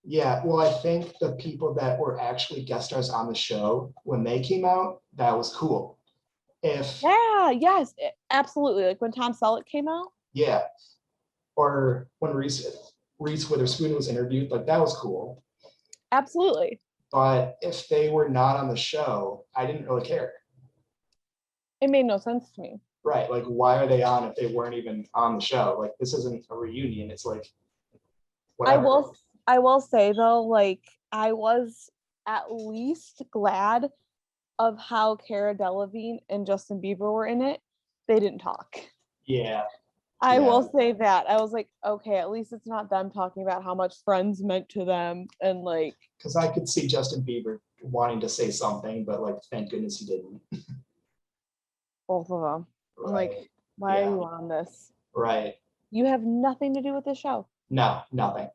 Yeah, well, I think the people that were actually guest stars on the show when they came out, that was cool. If Yeah. Yes. Absolutely. Like when Tom Selleck came out. yeah, or when Reese Witherspoon was interviewed, like that was cool. Absolutely. But if they were not on the show, I didn't really care. It made no sense to me. Right? Like, why are they on if they weren't even on the show? Like, this isn't a reunion. It's like whatever. I will say though, like I was at least glad of how Cara Delevingne and Justin Bieber were in it. They didn't talk. Yeah, I yeah, will say that. I was like, okay, at least it's not them talking about how much Friends meant to them and like, because I could see Justin Bieber wanting to say something, but like, thank goodness he didn't. both of them. I'm Right. like, why Yeah. are you on this? Right. You have nothing to do with the show. No, nothing.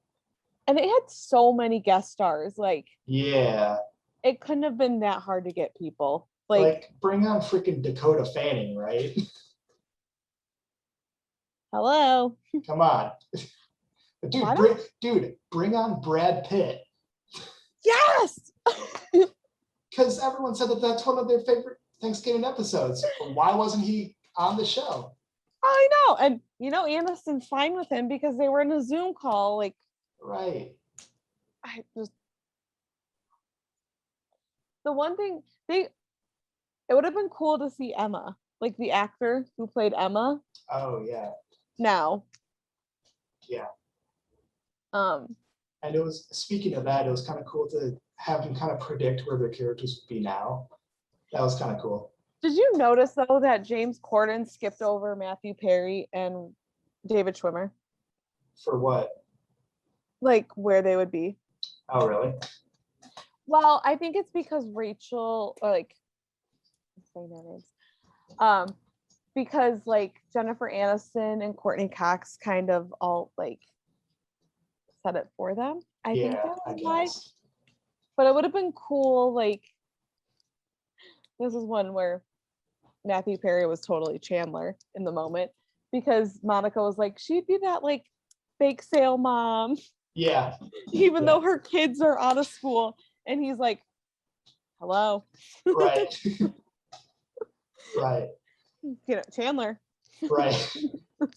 And it had so many guest stars. Like, Yeah. it couldn't have been that hard to get people. Like, bring on freaking Dakota Fanning, right? Hello. Come on. Why Bring on Brad Pitt. Yes. Because everyone said that that's one of their favorite Thanksgiving episodes. Why wasn't he on the show? I know. And Aniston's fine with him because they were in a Zoom call. Like, Right. The one thing it would have been cool to see Emma, like the actor who played Emma. Oh yeah. Now. Yeah. And it was, speaking of that, it was kind of cool to have him kind of predict where their characters would be now. That was kind of cool. Did you notice though that James Corden skipped over Matthew Perry and David Schwimmer? For what? Like where they would be. Oh really? Well, I think it's because Rachel, or like, I'm saying their names. Because like Jennifer Aniston and Courtney Cox kind of all like said it for them. I think that was why. But it would have been cool, like, this is one where Matthew Perry was totally Chandler in the moment because Monica was like, she'd be that like bake sale mom. Yeah. Even though her kids are out of school. And he's like, hello. Right. Right. Chandler. Right.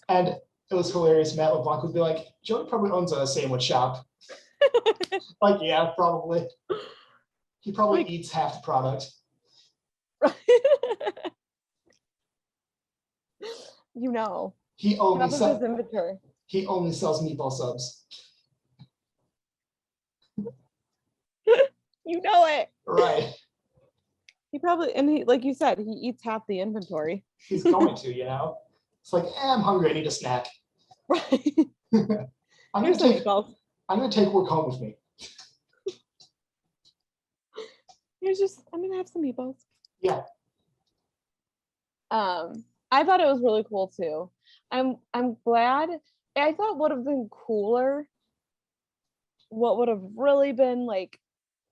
And it was hilarious. Matt LeBlanc would be like, Joey probably owns a sandwich shop. Like, yeah, probably. He probably eats half the product. He only sells meatball subs. You know it. Right. He probably, and he, like you said, he eats half the inventory. He's going to, It's like, I'm hungry, I need a snack. Right. I'm Here's gonna the take meatballs. I'm gonna take work home with me. I'm gonna have some meatballs. Yeah. I thought it was really cool too. I'm glad. I thought would have been cooler. What would have really been like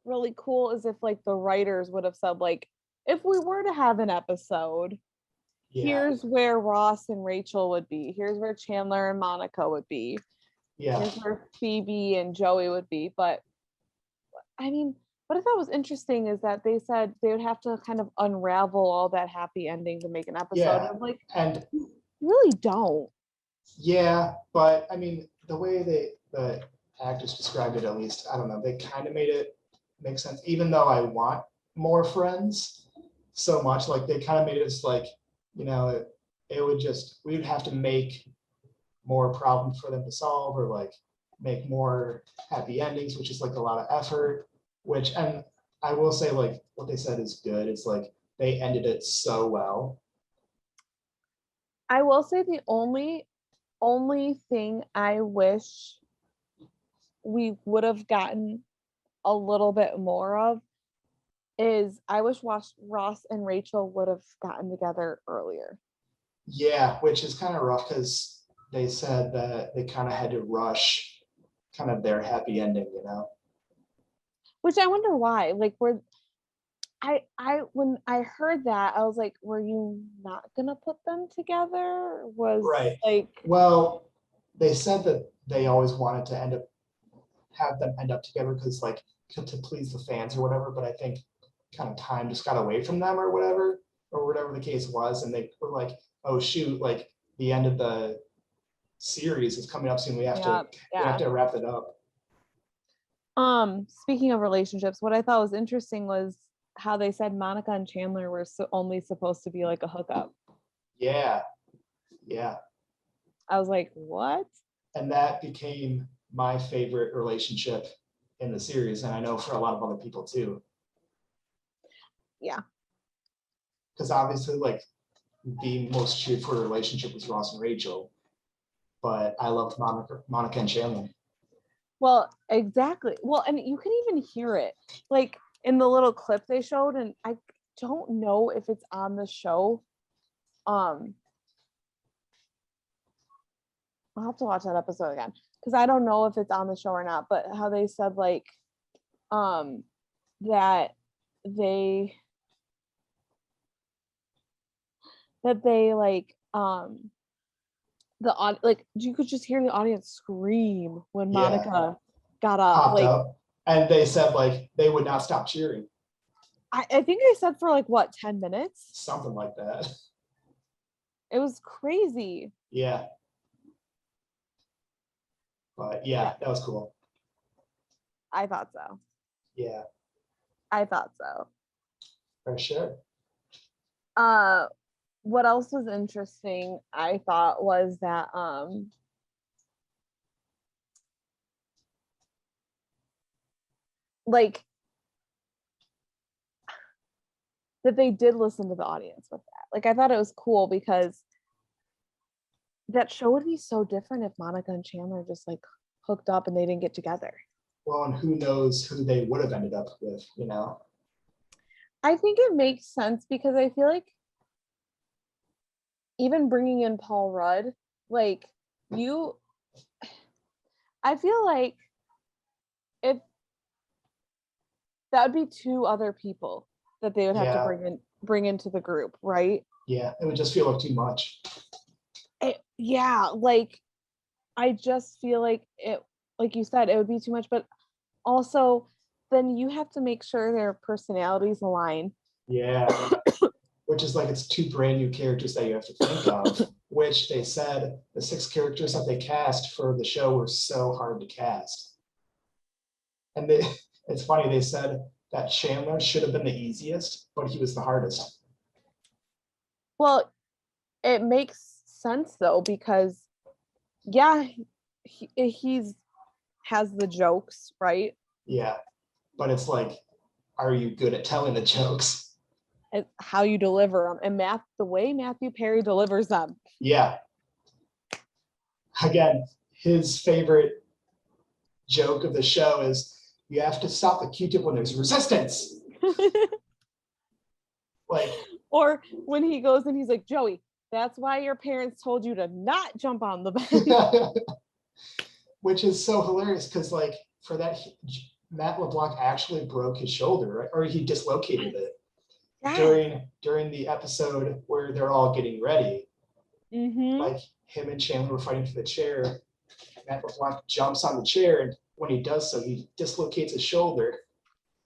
really cool is if like the writers would have said like, if we were to have an episode, Yeah. here's where Ross and Rachel would be. Here's where Chandler and Monica would be. Yeah. Here's where Phoebe and Joey would be. But I mean, what I thought was interesting is that they said they would have to kind of unravel all that happy ending to make an episode. Yeah. I'm like, And you really don't. yeah, but I mean, the way the actors described it, at least, I don't know, they kind of made it make sense, even though I want more friends so much. Like, they kind of made it as like, it would just, we would have to make more problems for them to solve, or like make more happy endings, which is like a lot of effort, and I will say, like, what they said is good. It's like they ended it so well. I will say the only thing I wish we would have gotten a little bit more of is I wish Ross and Rachel would have gotten together earlier. Yeah, which is kind of rough because they said that they kind of had to rush kind of their happy ending, Which I wonder why. Like, when I heard that, I was like, were you not gonna put them together? Was Right. like, Well, they said that they always wanted to have them end up together because like to please the fans or whatever, but I think kind of time just got away from them or whatever the case was, and they were like, oh shoot, like the end of the series is coming up soon. We have to wrap it up. Speaking of relationships, what I thought was interesting was how they said Monica and Chandler were only supposed to be like a hookup. Yeah. I was like, what? And that became my favorite relationship in the series, and I know for a lot of other people too. Yeah. Because obviously, like, the most cheered for relationship was Ross and Rachel, but I loved Monica and Chandler. Well, exactly. Well, and you can even hear it like in the little clip they showed, and I don't know if it's on the show. I'll have to watch that episode again because I don't know if it's on the show or not, but how they said like that they like like you could just hear the audience scream when Monica got up, popped like up, and they said like they would not stop cheering. I think they said for like what, 10 minutes, something like that. It was crazy. Yeah, but yeah, that was cool. I thought so. Yeah, I thought so. for sure. What else was interesting I thought was that like that they did listen to the audience with that. Like, I thought it was cool because that show would be so different if Monica and Chandler just like hooked up and they didn't get together. Well, and who knows who they would have ended up with, I think it makes sense because I feel like even bringing in Paul Rudd, like I feel like if that would be two other people that they would have to bring into the group, right? Yeah, it would just feel like too much. Like I just feel like it, like you said, it would be too much, but also then you have to make sure their personalities align. Yeah. Which is like, it's two brand new characters that you have to think of, which they said the 6 characters that they cast for the show were so hard to cast. And it's funny, they said that Chandler should have been the easiest, but he was the hardest. Well, it makes sense though, because he's has the jokes, right? Yeah, but it's like, are you good at telling the jokes? It's how you deliver them, and the way Matthew Perry delivers them. Yeah. Again, his favorite joke of the show is you have to stop the Q-tip when there's resistance. Like, Or when he goes and he's like, Joey, that's why your parents told you to not jump on the bed. which is so hilarious because like for that, Matt LeBlanc actually broke his shoulder, right? Or he dislocated it during the episode where they're all getting ready. Like him and Chandler were fighting for the chair. Matt LeBlanc jumps on the chair, and when he does so, he dislocates his shoulder.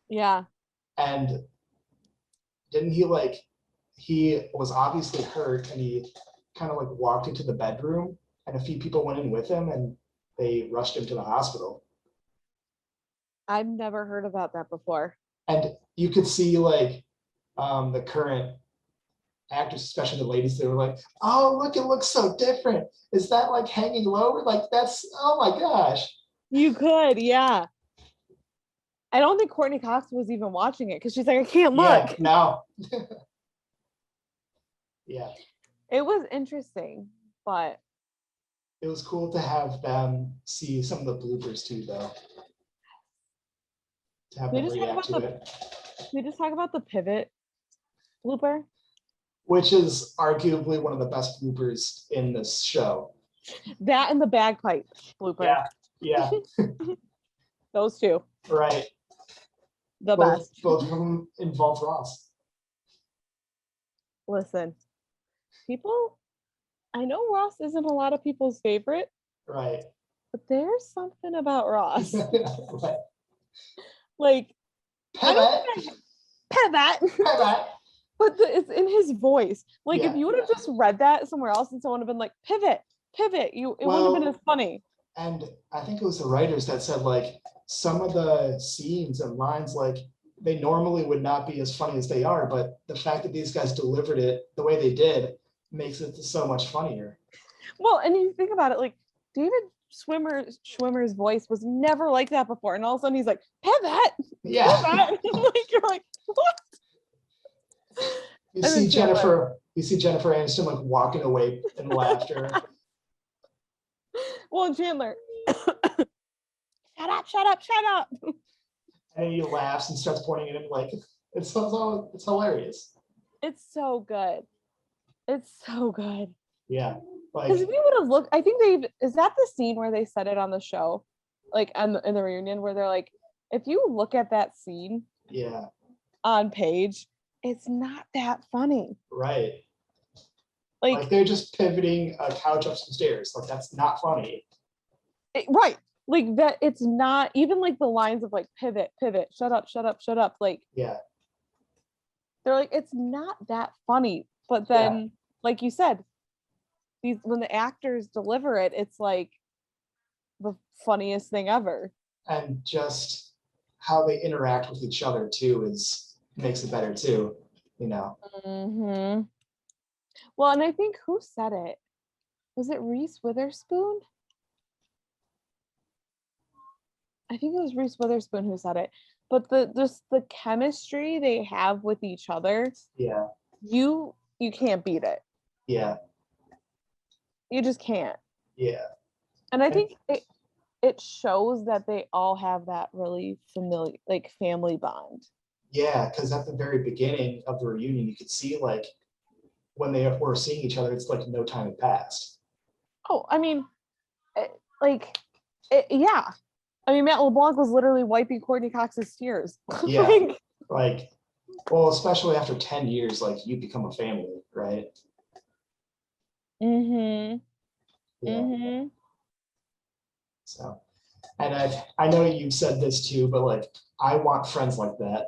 Yeah. And didn't he was obviously hurt, and he kind of like walked into the bedroom, and a few people went in with him, and they rushed him to the hospital. I've never heard about that before. And you could see like the current actors, especially the ladies, they were like, oh, look, it looks so different. Is that like hanging lower? Like that's, oh my gosh. You could, yeah. I don't think Courtney Cox was even watching it because she's like, I can't look. Yeah, no. Yeah. It was interesting, but it was cool to have them see some of the bloopers too, though. To have them react to it. Can we just talk about the pivot blooper? Which is arguably one of the best bloopers in this show. That and the bagpipe blooper. Yeah. Those two. Right. The best. Both of them involve Ross. Listen, I know Ross isn't a lot of people's favorite. Right. But there's something about Ross. Right. Like, Pivot. But it's in his voice. Like, Yeah. if you would have just read that somewhere else and someone would have been like, pivot, it wouldn't have been as funny. And I think it was the writers that said, like, some of the scenes and lines, like, they normally would not be as funny as they are, but the fact that these guys delivered it the way they did makes it so much funnier. Well, and you think about it, like, David Schwimmer's voice was never like that before, and all of a sudden he's like, pivot. Yeah. Pivot. Like, you're like, what? You see Jennifer Aniston like walking away in laughter. Well, Chandler, shut up. And he laughs and starts pointing at him like it's hilarious. It's so good. Yeah. Like, because if you would have looked, I think is that the scene where they said it on the show, like in the reunion, where they're like, if you look at that scene, yeah, on page, it's not that funny. Right. Like they're just pivoting a couch up some stairs. Like that's not funny. Right. Like that. It's not even like the lines of like pivot, shut up. Like yeah, they're like it's not that funny. But then, like you said, when the actors deliver it, it's like the funniest thing ever. And just how they interact with each other too makes it better too, you know. Mm-hmm. Well, and I think who said it? Was it Reese Witherspoon? I think it was Reese Witherspoon who said it. But the chemistry they have with each other, yeah, you can't beat it. Yeah. You just can't. Yeah. And I think it shows that they all have that really familiar, like, family bond. Yeah, because at the very beginning of the reunion, you could see like when they were seeing each other, it's like no time had passed. Oh, I mean, yeah. I mean, Matt LeBlanc was literally wiping Courtney Cox's tears. Yeah. Well, especially after 10 years, like you become a family, right? Mm-hmm. Yeah. Mm-hmm. So, and I know you've said this too, but like, I want friends like that.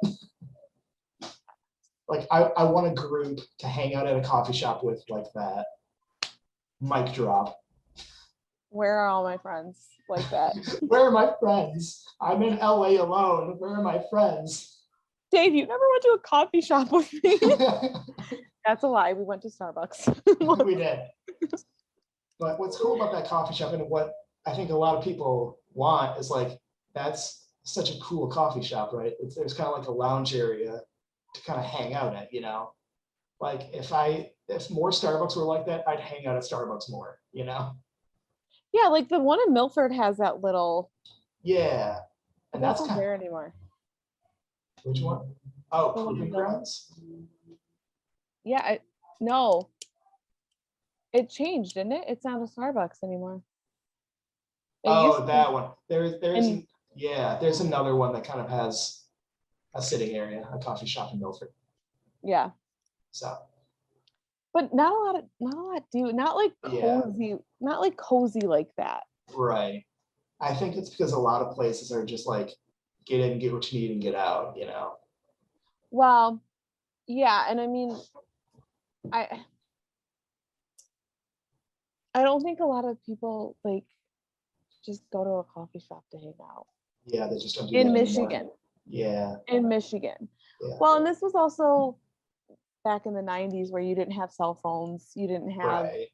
Like, I want a group to hang out at a coffee shop with like that. Mic drop. Where are all my friends like that? Where are my friends? I'm in LA alone. Where are my friends? Dave, you never went to a coffee shop with me. That's a lie. We went to Starbucks. We did. But what's cool about that coffee shop and what I think a lot of people want is like, that's such a cool coffee shop, right? There's kind of like a lounge area to kind of hang out at, you know? Like if more Starbucks were like that, I'd hang out at Starbucks more, you know? Yeah, like the one in Milford has that little, Yeah. but And that's that's not kind there anymore. which one? Oh, The one in Proving Milford. Grounds. Yeah, no. It changed, didn't it? It's not a Starbucks anymore. It used Oh, to be- that one. And- There's another one that kind of has a sitting area, a coffee shop in Milford. yeah. So But not a lot do, not like Yeah. cozy like that. right. I think it's because a lot of places are just like get in, get what you need, and get out, you know. Well, yeah, and I mean, I don't think a lot of people like just go to a coffee shop to hang out Yeah, they just don't do in that anymore. Michigan. Yeah. In Michigan. Yeah. Well, and this was also back in the 90s where you didn't have cell phones, you didn't have Right.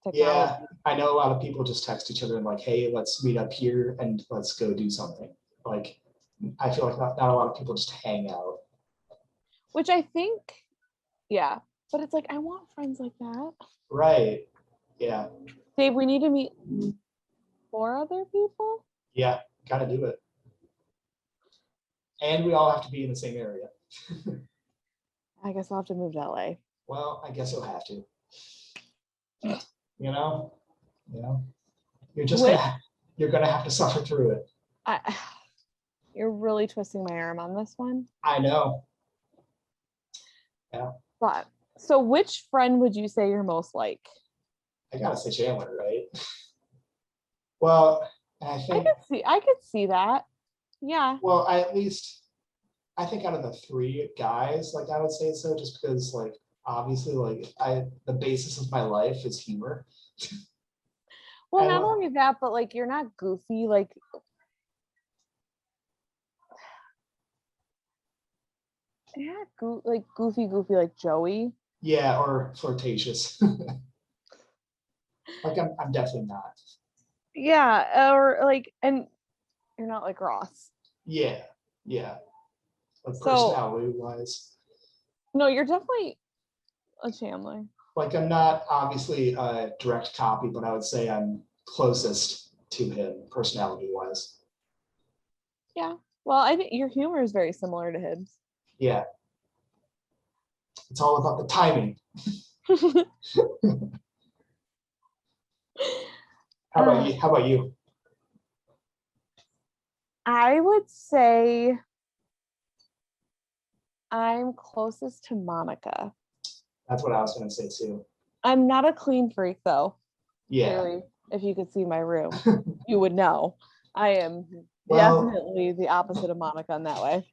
technology. Yeah, I know a lot of people just text each other and like, hey, let's meet up here and let's go do something. Like, I feel like not a lot of people just hang out. Which I think, yeah, but it's like I want friends like that. Right. Yeah. Dave, we need to meet 4 other people. Yeah. Gotta do it. And we all have to be in the same area. I guess I'll have to move to LA. Well, I guess you'll have to. You know? You're gonna have to suffer through it. You're really twisting my arm on this one. I know. But so which friend would you say you're most like? I gotta say Chandler, right? Well, I think I could see that. Yeah. well, I think out of the 3 guys, like I would say so, just because like obviously like the basis of my life is humor. Well, I not love- only that, but like you're not goofy, like yeah, goofy like Joey. Yeah, or flirtatious. Like I'm definitely not. Yeah, or like, and you're not like Ross. Yeah, yeah. Like So- personality wise. No, you're definitely a Chandler. Like I'm not obviously a direct copy, but I would say I'm closest to him personality wise. Yeah. Well, I think your humor is very similar to his. Yeah. It's all about the timing. How about you? How about you? I would say I'm closest to Monica. That's what I was gonna say too. I'm not a clean freak though. Yeah. Clearly, if you could see my room, you would know. I am Well- definitely the opposite of Monica in that way.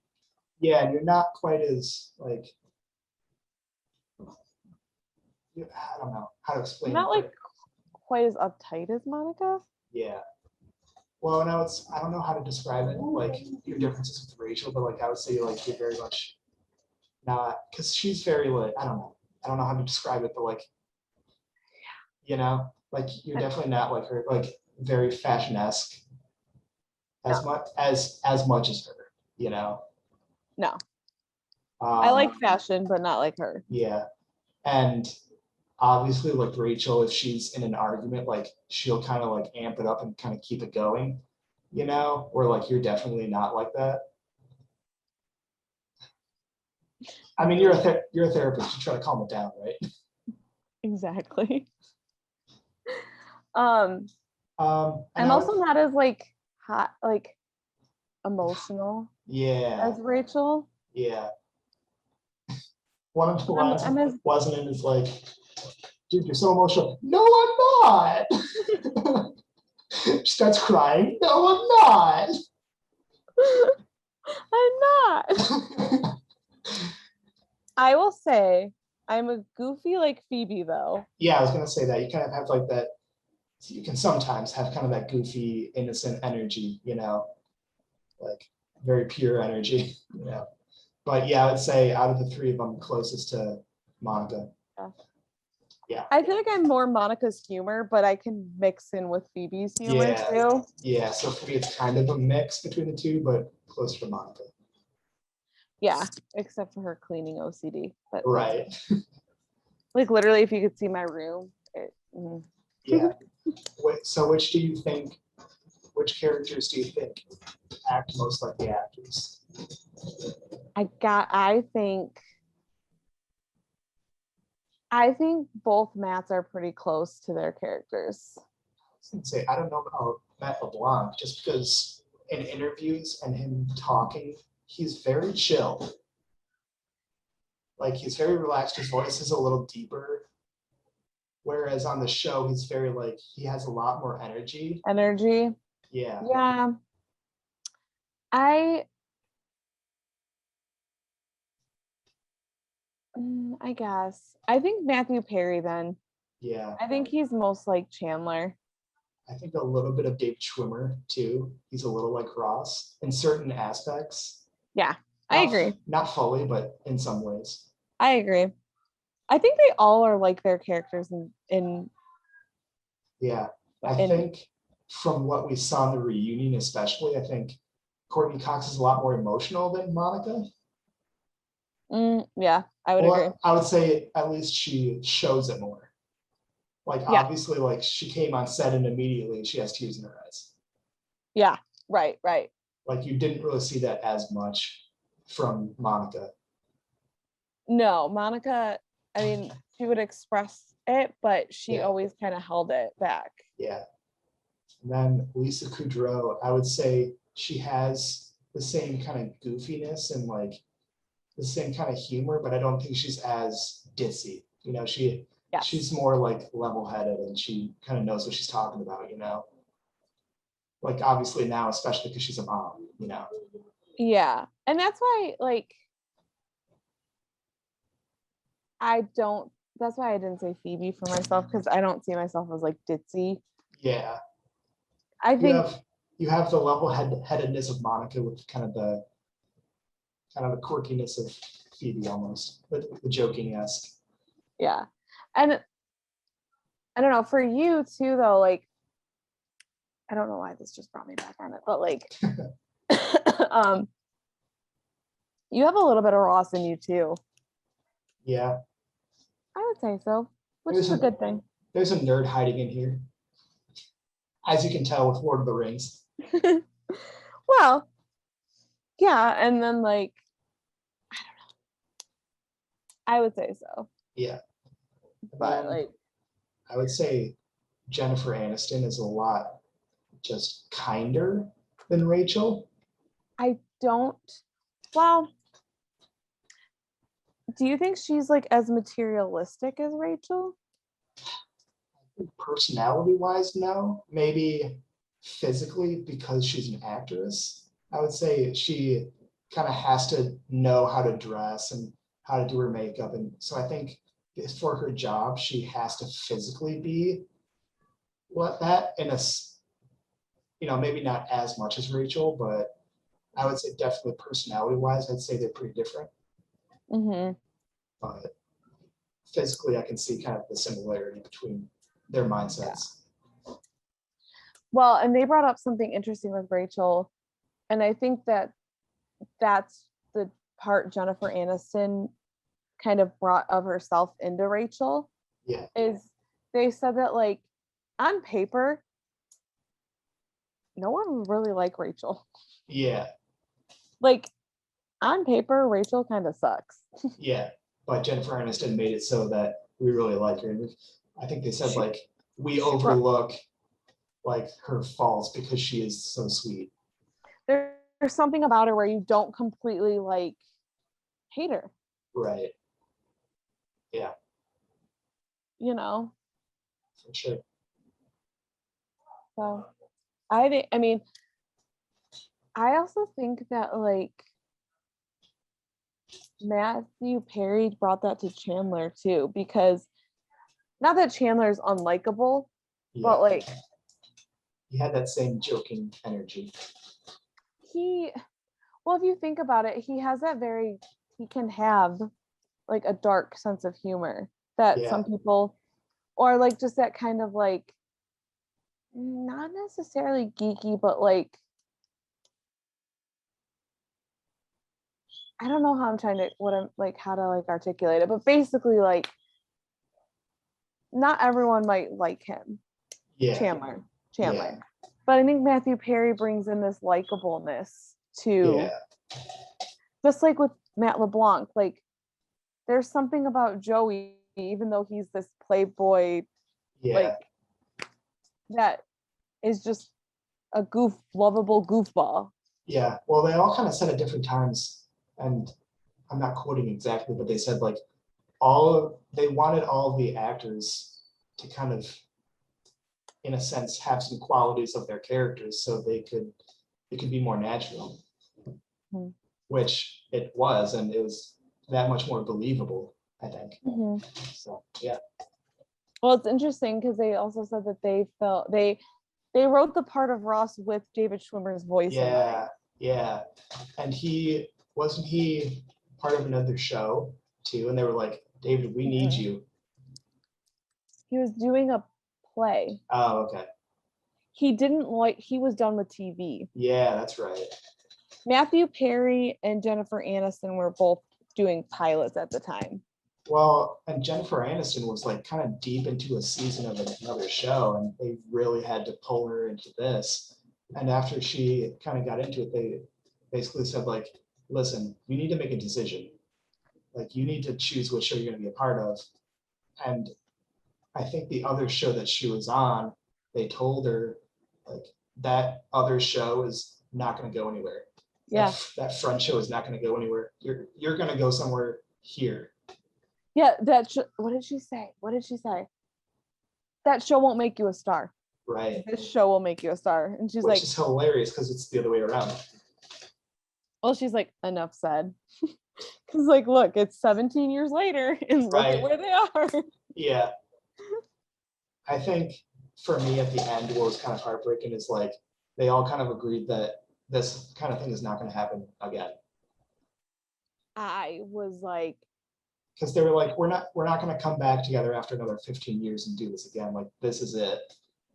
Yeah, and you're not quite as like I don't know how to I'm explain not it, like but quite as uptight as Monica. yeah. Well, and I don't know how to describe it, like your differences with Rachel, but like I would say like you're very much not because she's very like I don't know how to describe it, but like you know, like you're definitely not like her, like very fashion-esque as much as her, you know. No, I Um, like fashion, but not like her. Yeah. And obviously, like Rachel, if she's in an argument, like she'll kind of like amp it up and kind of keep it going, you know, where like you're definitely not like that. I mean, you're a therapist. You try to calm it down, right? Exactly. And I'm I would- also not as like hot, like emotional yeah, as Rachel. yeah. One of the I'm- lines I'm as- wasn't in is like, dude, you're so emotional. No, I'm not. She starts crying. No, I'm not. I'm not. I will say I'm a goofy like Phoebe though. Yeah, I was gonna say that you kind of have like that. You can sometimes have kind of that goofy, innocent energy, you know, like very pure energy, you know. But yeah, I would say out of the 3 of them, closest to Monica. I feel like I'm more Monica's humor, but I can mix in with Phoebe's humor Yeah. too. Yeah, so for me, it's kind of a mix between the 2, but closer to Monica. Yeah, except for her cleaning OCD. But Right. like literally, if you could see my room, Yeah. So which characters do you think act most like the actors? I think both Matts are pretty close to their characters. I was gonna say, I don't know about Matt LeBlanc, just because in interviews and him talking, he's very chill. Like he's very relaxed. His voice is a little deeper. Whereas on the show, he's very like, he has a lot more energy. Energy. Yeah. Yeah. I guess. I think Matthew Perry then. Yeah. I think he's most like Chandler. I think a little bit of Dave Schwimmer too. He's a little like Ross in certain aspects. Yeah, I agree. Not fully, but in some ways. I agree. I think they all are like their characters in Yeah. I in- think from what we saw in the reunion, especially, I think Courtney Cox is a lot more emotional than Monica. Yeah, I would agree. I would say at least she shows it more. Like Yeah. obviously, like she came on set and immediately she has tears in her eyes. Yeah, right. Like you didn't really see that as much from Monica. No, Monica, I mean, she would express it, but she Yeah. always kind of held it back. Yeah. And then Lisa Kudrow, I would say she has the same kind of goofiness and like the same kind of humor, but I don't think she's as ditzy. You know, Yes. she's more like level-headed and she kind of knows what she's talking about, you know. Like obviously now, especially because she's a mom, you know. Yeah. And that's why like that's why I didn't say Phoebe for myself, because I don't see myself as like ditzy. Yeah. I think You have the level-headedness of Monica with kind of the quirkiness of Phoebe almost, but the joking-esque. yeah. And I don't know, for you too though, like I don't know why this just brought me back on it, but like you have a little bit of Ross in you too. Yeah. I would say so, which is a good thing. There's a nerd hiding in here. As you can tell with Lord of the Rings. Well, yeah, and then like I don't know. I would say so. Yeah. But like I would say Jennifer Aniston is a lot just kinder than Rachel. Well, do you think she's like as materialistic as Rachel? Personality wise, no. Maybe physically because she's an actress. I would say she kind of has to know how to dress and how to do her makeup. And so I think for her job, she has to physically be that in a, you know, maybe not as much as Rachel, but I would say definitely personality wise, I'd say they're pretty different. Mm-hmm. But physically, I can see kind of the similarity between their mindsets. Yeah. Well, and they brought up something interesting with Rachel, and I think that's the part Jennifer Aniston kind of brought of herself into Rachel. Yeah. Is they said that like on paper, no one would really like Rachel. Yeah. Like on paper, Rachel kind of sucks. Yeah. But Jennifer Aniston made it so that we really like her. I think they said like we overlook like her faults because she is so sweet. There's something about her where you don't completely like hate her. Right. Yeah. You know. For sure. So I mean, I also think that like Matthew Perry brought that to Chandler too, because not that Chandler's unlikable, but like he had that same joking energy. Well, if you think about it, he can have like a dark sense of humor that some people, or like just that kind of like not necessarily geeky, but like I don't know how I'm trying to what I'm like how to like articulate it, but basically like not everyone might like him, Yeah. Chandler. Yeah. But I think Matthew Perry brings in this likableness to Yeah. just like with Matt LeBlanc, like there's something about Joey, even though he's this playboy, Yeah. like that is just a lovable goofball. Yeah. Well, they all kind of said at different times, and I'm not quoting exactly, but they said like they wanted all of the actors to kind of, in a sense, have some qualities of their characters so it could be more natural. Hmm. Which it was, and it was that much more believable, I think. Mm-hmm. So yeah. Well, it's interesting because they also said that they felt they wrote the part of Ross with David Schwimmer's voice in mind. Yeah. And he wasn't part of another show too, and they were like, David, we need you. He was doing a play. Oh, okay. He was done with TV. Yeah, that's right. Matthew Perry and Jennifer Aniston were both doing pilots at the time. Well, and Jennifer Aniston was like kind of deep into a season of another show, and they really had to pull her into this. And after she kind of got into it, they basically said like, listen, you need to make a decision. Like you need to choose which show you're going to be a part of. And I think the other show that she was on, they told her like that other show is not going to go anywhere. Yeah. That front show is not going to go anywhere. You're going to go somewhere here. Yeah, what did she say? That show won't make you a star. Right. This show will make you a star. And she's Which is hilarious because it's the other way around. Well, she's like, enough said. Because like, look, it's 17 years later and look at where they are. Yeah. I think for me at the end, what was kind of heartbreaking is like they all kind of agreed that this kind of thing is not going to happen again. I was like, because they were like, we're not going to come back together after another 15 years and do this again. Like, this is it.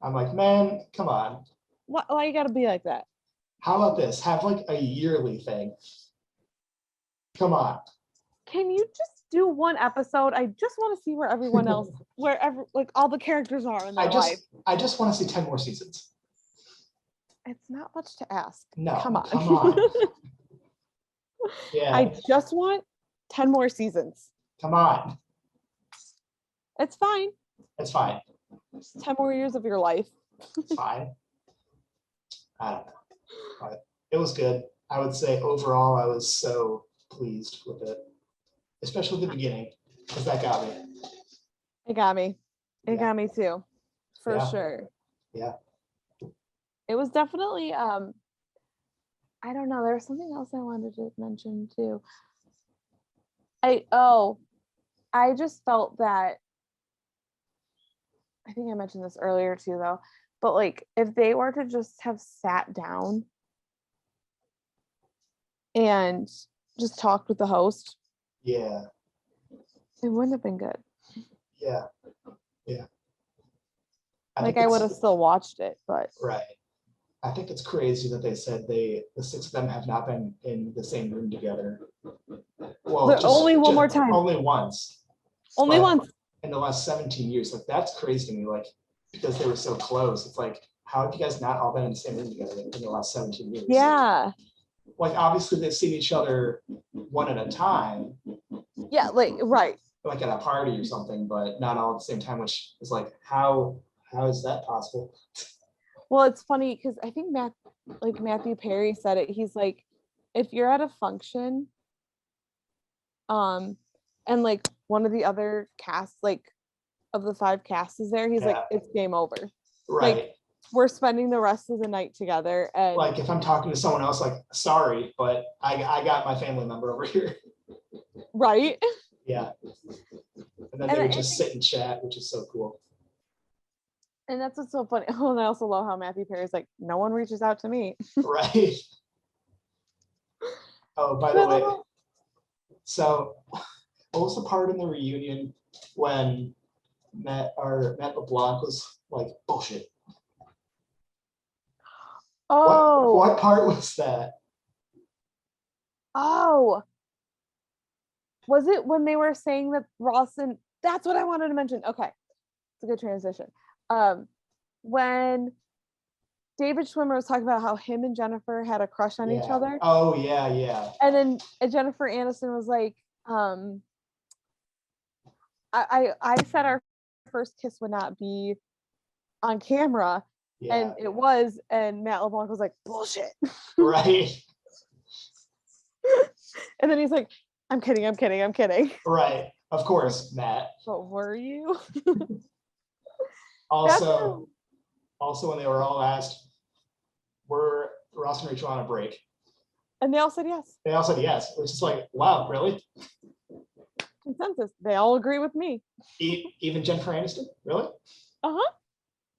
I'm like, man, come on. Why you gotta be like that? How about this? Have like a yearly thing. Come on. Can you just do one episode? I just want to see where everyone else, wherever like all the characters are in their life. I just want to see 10 more seasons. It's not much to ask. No, come on. Come on. Yeah. I just want 10 more seasons. Come on. It's fine. It's fine. Just 10 more years of your life. It's fine. I don't know. But it was good. I would say overall, I was so pleased with it, especially the beginning, because that got me. It got me. It got me too, for Yeah. sure. Yeah. It was definitely, I don't know. There was something else I wanted to mention too. I just felt that, I think I mentioned this earlier too though, but like if they were to just have sat down and just talked with the host, Yeah. it wouldn't have been good. Yeah. Like I would have still watched it, but right. I think it's crazy that they said the six of them have not been in the same room together. Well, only one more time. Only once. Only once. In the last 17 years. Like that's crazy to me. Like because they were so close. It's like, how have you guys not all been in the same room together in the last 17 years? Yeah. Like obviously they've seen each other one at a time. Yeah, like right. Like at a party or something, but not all at the same time, which is like, how is that possible? Well, it's funny because I think Matthew Perry said it. He's like, if you're at a function, and like one of the other casts, like of the 5 casts is there, he's like, it's game over. Right. Like, we're spending the rest of the night together. And like if I'm talking to someone else, like, sorry, but I got my family member over here. Right. Yeah. And then they would just sit and chat, which is so cool. And that's what's so funny. Oh, and I also love how Matthew Perry's like, no one reaches out to me. Right. Oh, by the way, so what was the part in the reunion when Matt LeBlanc was like, bullshit? Oh. What part was that? Oh, Was it when they were saying that Ross and that's what I wanted to mention. Okay. It's a good transition. When David Schwimmer was talking about how him and Jennifer had a crush on each Yeah. other. Oh yeah, yeah. And then Jennifer Aniston was like, I said our first kiss would not be on camera, Yeah. and it was, and Matt LeBlanc was like, bullshit. Right. And then he's like, I'm kidding. Right. Of course, Matt. But were you? Also, when they were all asked, were Ross and Rachel on a break? And they all said yes. They all said yes. It was just like, wow, really? Consensus. They all agree with me. Even Jennifer Aniston? Really? Uh-huh.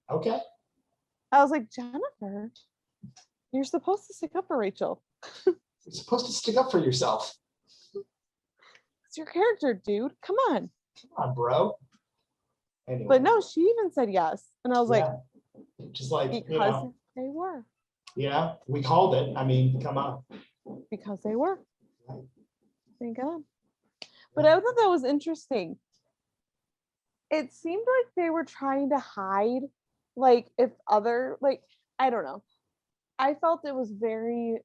Okay. I was like, Jennifer, you're supposed to stick up for Rachel. You're supposed to stick up for yourself. It's your character, dude. Come on. Come on, bro. Anyway. But no, she even said yes. And I was like, just like, because they were. Yeah, we called it. I mean, come on. Because they were. Right. Thank God. But I thought that was interesting. It seemed like they were trying to hide, like, if other, like, I don't know. I felt it was very,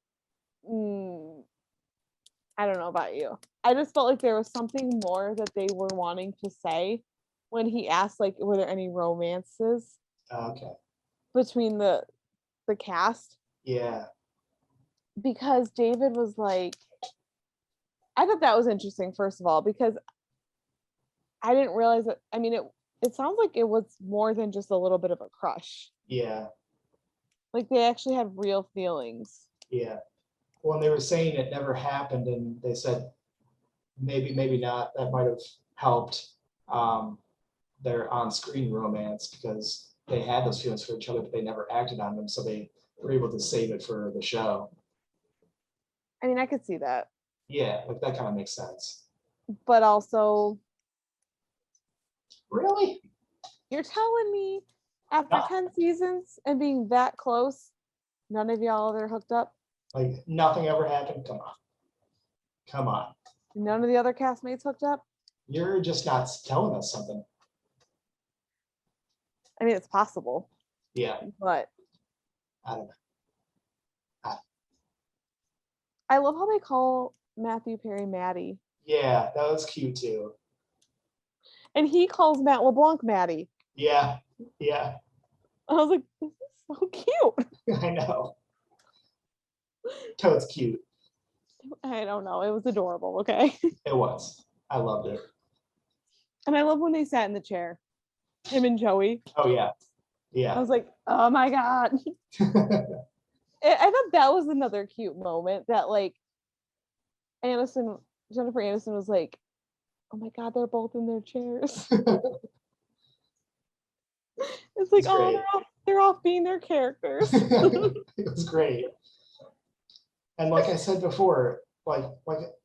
I don't know about you. I just felt like there was something more that they were wanting to say when he asked, like, were there any romances Okay. between the cast? Yeah. Because David was like, I thought that was interesting, first of all, because I didn't realize that. I mean, it sounds like it was more than just a little bit of a crush. Yeah. Like they actually had real feelings. Yeah. When they were saying it never happened, and they said maybe not, that might have helped their on-screen romance because they had those feelings for each other, but they never acted on them, so they were able to save it for the show. I mean, I could see that. Yeah, like that kind of makes sense. But also, really? You're telling me after 10 seasons and being that close, none of y'all are hooked up? Like nothing ever happened? Come on. None of the other castmates hooked up? You're just not telling us something. I mean, it's possible. Yeah. But I don't know. I love how they call Matthew Perry Maddie. Yeah, that was cute too. And he calls Matt LeBlanc Maddie. Yeah, yeah. I was like, this is so cute. I know. Toad's cute. I don't know. It was adorable, okay? It was. I loved it. And I love when they sat in the chair. Him and Joey. Oh yeah. Yeah. I was like, oh my God. I thought that was another cute moment that like Jennifer Aniston was like, oh my God, they're both in their chairs. It's like, oh, they're off being their characters. It was great. And like I said before, like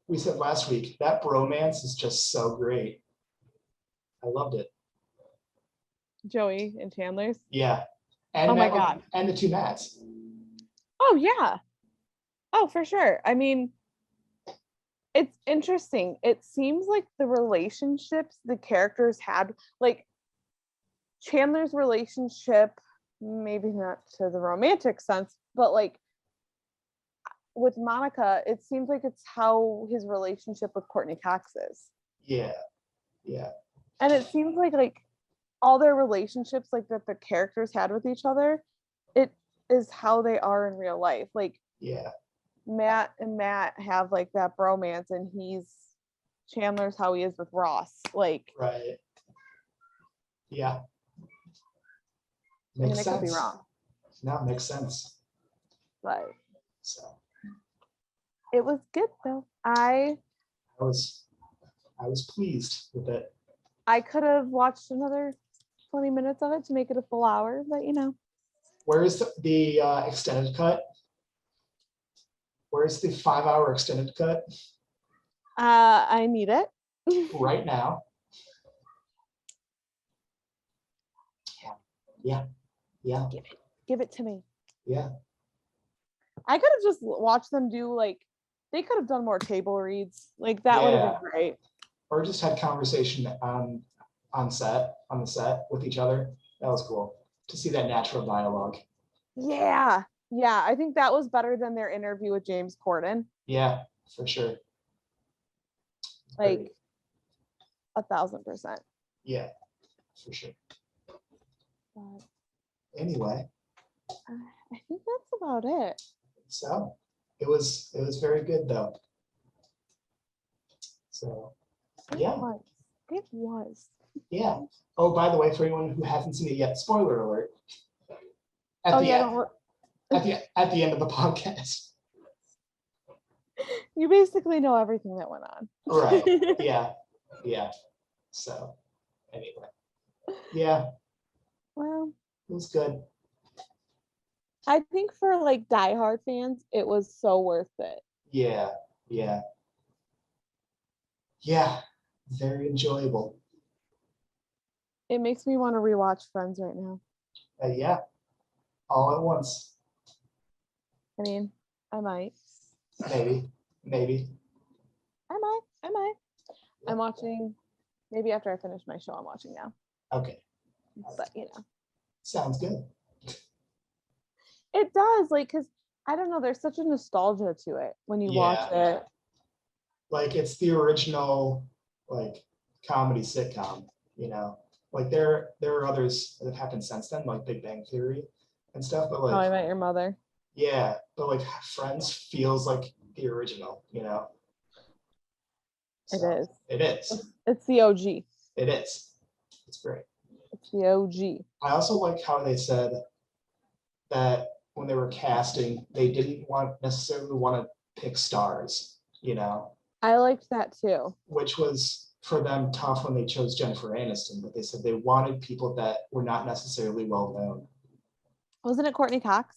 we said last week, that bromance is just so great. I loved it. Joey and Chandler's. Yeah. And oh my God. And the two Matts. Oh yeah. Oh, for sure. I mean, it's interesting. It seems like the relationships the characters had, like Chandler's relationship, maybe not to the romantic sense, but like with Monica, it seems like it's how his relationship with Courtney Cox is. Yeah. Yeah. And it seems like all their relationships like that the characters had with each other, it is how they are in real life. Like yeah. Matt have like that bromance, and Chandler's how he is with Ross. Like right. Yeah. Makes sense. I could be wrong. No, it makes sense. But so it was good though. I was pleased with it. I could have watched another 20 minutes of it to make it a full hour, but you know. Where is the extended cut? Where's the 5-hour extended cut? I need it. Right now. Yeah. Yeah. Give it to me. Yeah. I could have just watched them do like They could have done more table reads. Like that would have Yeah. been great. Or just had conversation on the set with each other. That was cool to see that natural dialogue. Yeah. Yeah. I think that was better than their interview with James Corden. Yeah, for sure. Like 1,000%. Yeah, for sure. But Anyway, I think that's about it. so it was very good though. So yeah. It was. Yeah. Oh, by the way, for anyone who hasn't seen it yet, spoiler alert. At Oh the yeah, end, at the end of the podcast. you basically know everything that went on. Right. Yeah. Yeah. So anyway. Yeah, Well, it was good. I think for like diehard fans, it was so worth it. Yeah. Yeah. Yeah. Very enjoyable. It makes me want to rewatch Friends right now. Yeah. All at once. I mean, I might. Maybe. I might. I'm watching, maybe after I finish my show, I'm watching now. Okay. But you know. Sounds good. It does, like, because I don't know, there's such a nostalgia to it when you watch it. Like it's the original like comedy sitcom, you know. Like there are others that have happened since then, like Big Bang Theory and stuff, but How I like Met Your Mother. yeah, but like Friends feels like the original, you know. It So, is. It is. It's the OG. It is. It's great. It's the OG. I also like how they said that when they were casting, they didn't necessarily want to pick stars, you know, I liked that too. which was for them tough when they chose Jennifer Aniston, but they said they wanted people that were not necessarily well known. Wasn't it Courtney Cox?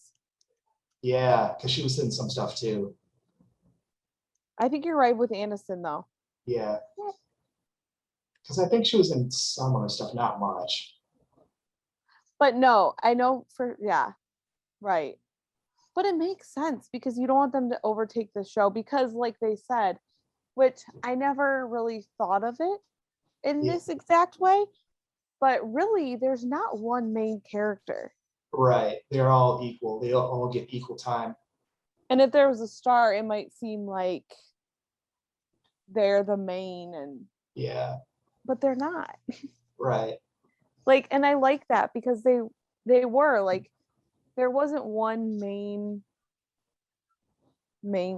Yeah, because she was in some stuff too. I think you're right with Aniston though. Yeah. Because I think she was in some other stuff, not much. But no, I know yeah, right. But it makes sense because you don't want them to overtake the show because like they said, which I never really thought of it in this exact way, but really there's not one main character. Right. They're all equal. They all get equal time. And if there was a star, it might seem like they're the main and yeah, but they're not. Right. Like, and I like that because they were like there wasn't one main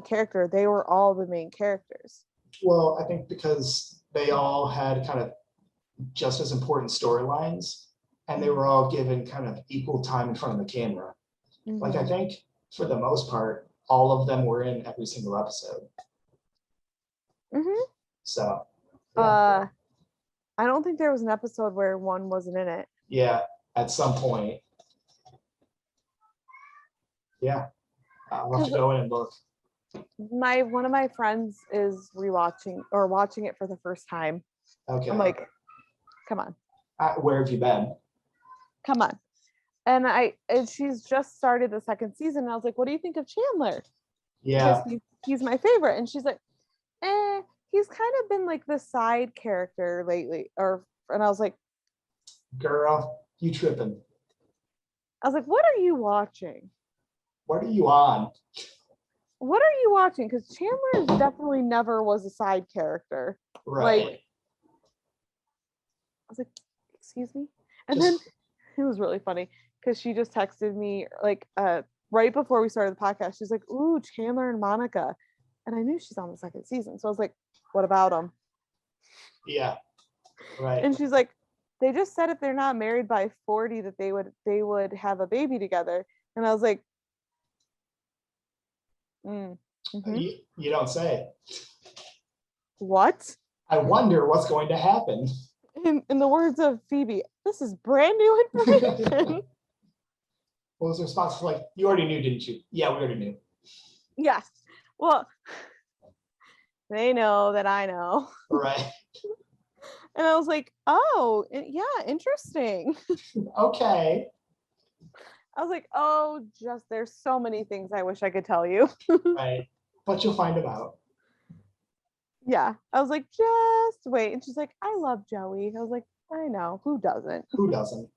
character. They were all the main characters. Well, I think because they all had kind of just as important storylines and they were all given kind of equal time in front of the camera. Mm-hmm. Like I think for the most part, all of them were in every single episode. Mm-hmm. So yeah. I don't think there was an episode where one wasn't in it. Yeah, at some point. Yeah. I'll have to go in and look. One of my friends is rewatching or watching it for the first time. Okay. I'm like, come on. Where have you been? Come on. And she's just started the second season. And I was like, what do you think of Chandler? Yeah. Because he's my favorite. And she's like, he's kind of been like the side character lately. And I was like, girl, you tripping. I was like, what are you watching? What are you on? What are you watching? Because Chandler definitely never was a side character. Right. Like, I was like, excuse me? And then it was really funny because she just texted me like right before we started the podcast. She's like, ooh, Chandler and Monica. And I knew she's on the second season. So I was like, what about them? Yeah. Right. And she's like, they just said if they're not married by 40 that they would have a baby together. And I was like, mm-hmm. You don't say. What? I wonder what's going to happen. In the words of Phoebe, this is brand new information. What was the response? Like, you already knew, didn't you? Yeah, we already knew. Yes. Well, they know that I know. Right. And I was like, oh, yeah, interesting. Okay. I was like, oh, just there's so many things I wish I could tell you. Right. but you'll find him out. Yeah. I was like, just wait. And she's like, I love Joey. I was like, I know. Who doesn't? Who doesn't?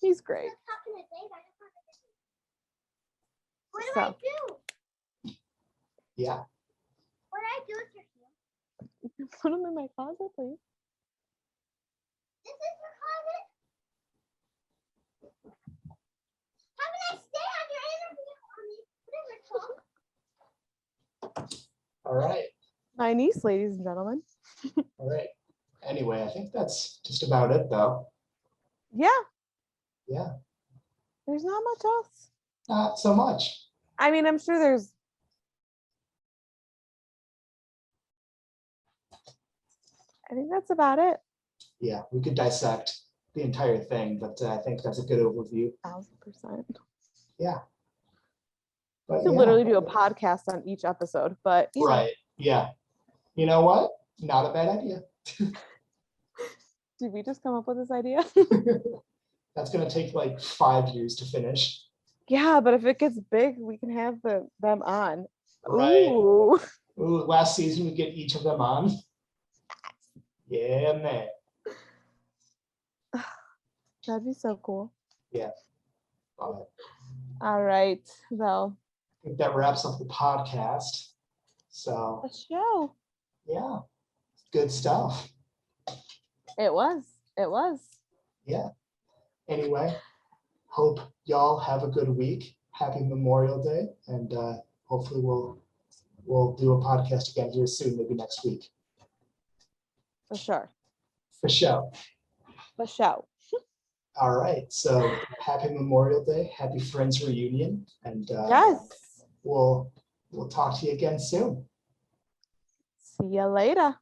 He's great. Stop talking to Dave. I don't have to- What do So. I do? Yeah. What do I do with your hand? Put him in my closet, please. This is your closet. Have a nice day on your interview. Whatever, talk. All right. My niece, ladies and gentlemen. All right. Anyway, I think that's just about it, though. Yeah. Yeah. There's not much else. Not so much. I mean, I'm sure there's. I think that's about it. Yeah, we could dissect the entire thing, but I think that's a good overview. 1000%. Yeah. But We could yeah. literally do a podcast on each episode, but you know, Right. Yeah. You know what? Not a bad idea. did we just come up with this idea? That's going to take like 5 years to finish. Yeah, but if it gets big, we can have them on. Right. Ooh. Ooh, last season we get each of them on. Yeah, man. That'd be so cool. Love it. All right. Well, I think that wraps up the podcast. So the show. yeah, good stuff. It was. It was. Yeah. Anyway, hope y'all have a good week. Happy Memorial Day, and hopefully we'll do a podcast again here soon, maybe next week. For sure. For sure. The show. All right. So happy Memorial Day, happy Friends reunion, and Yes. we'll talk to you again soon. See you later.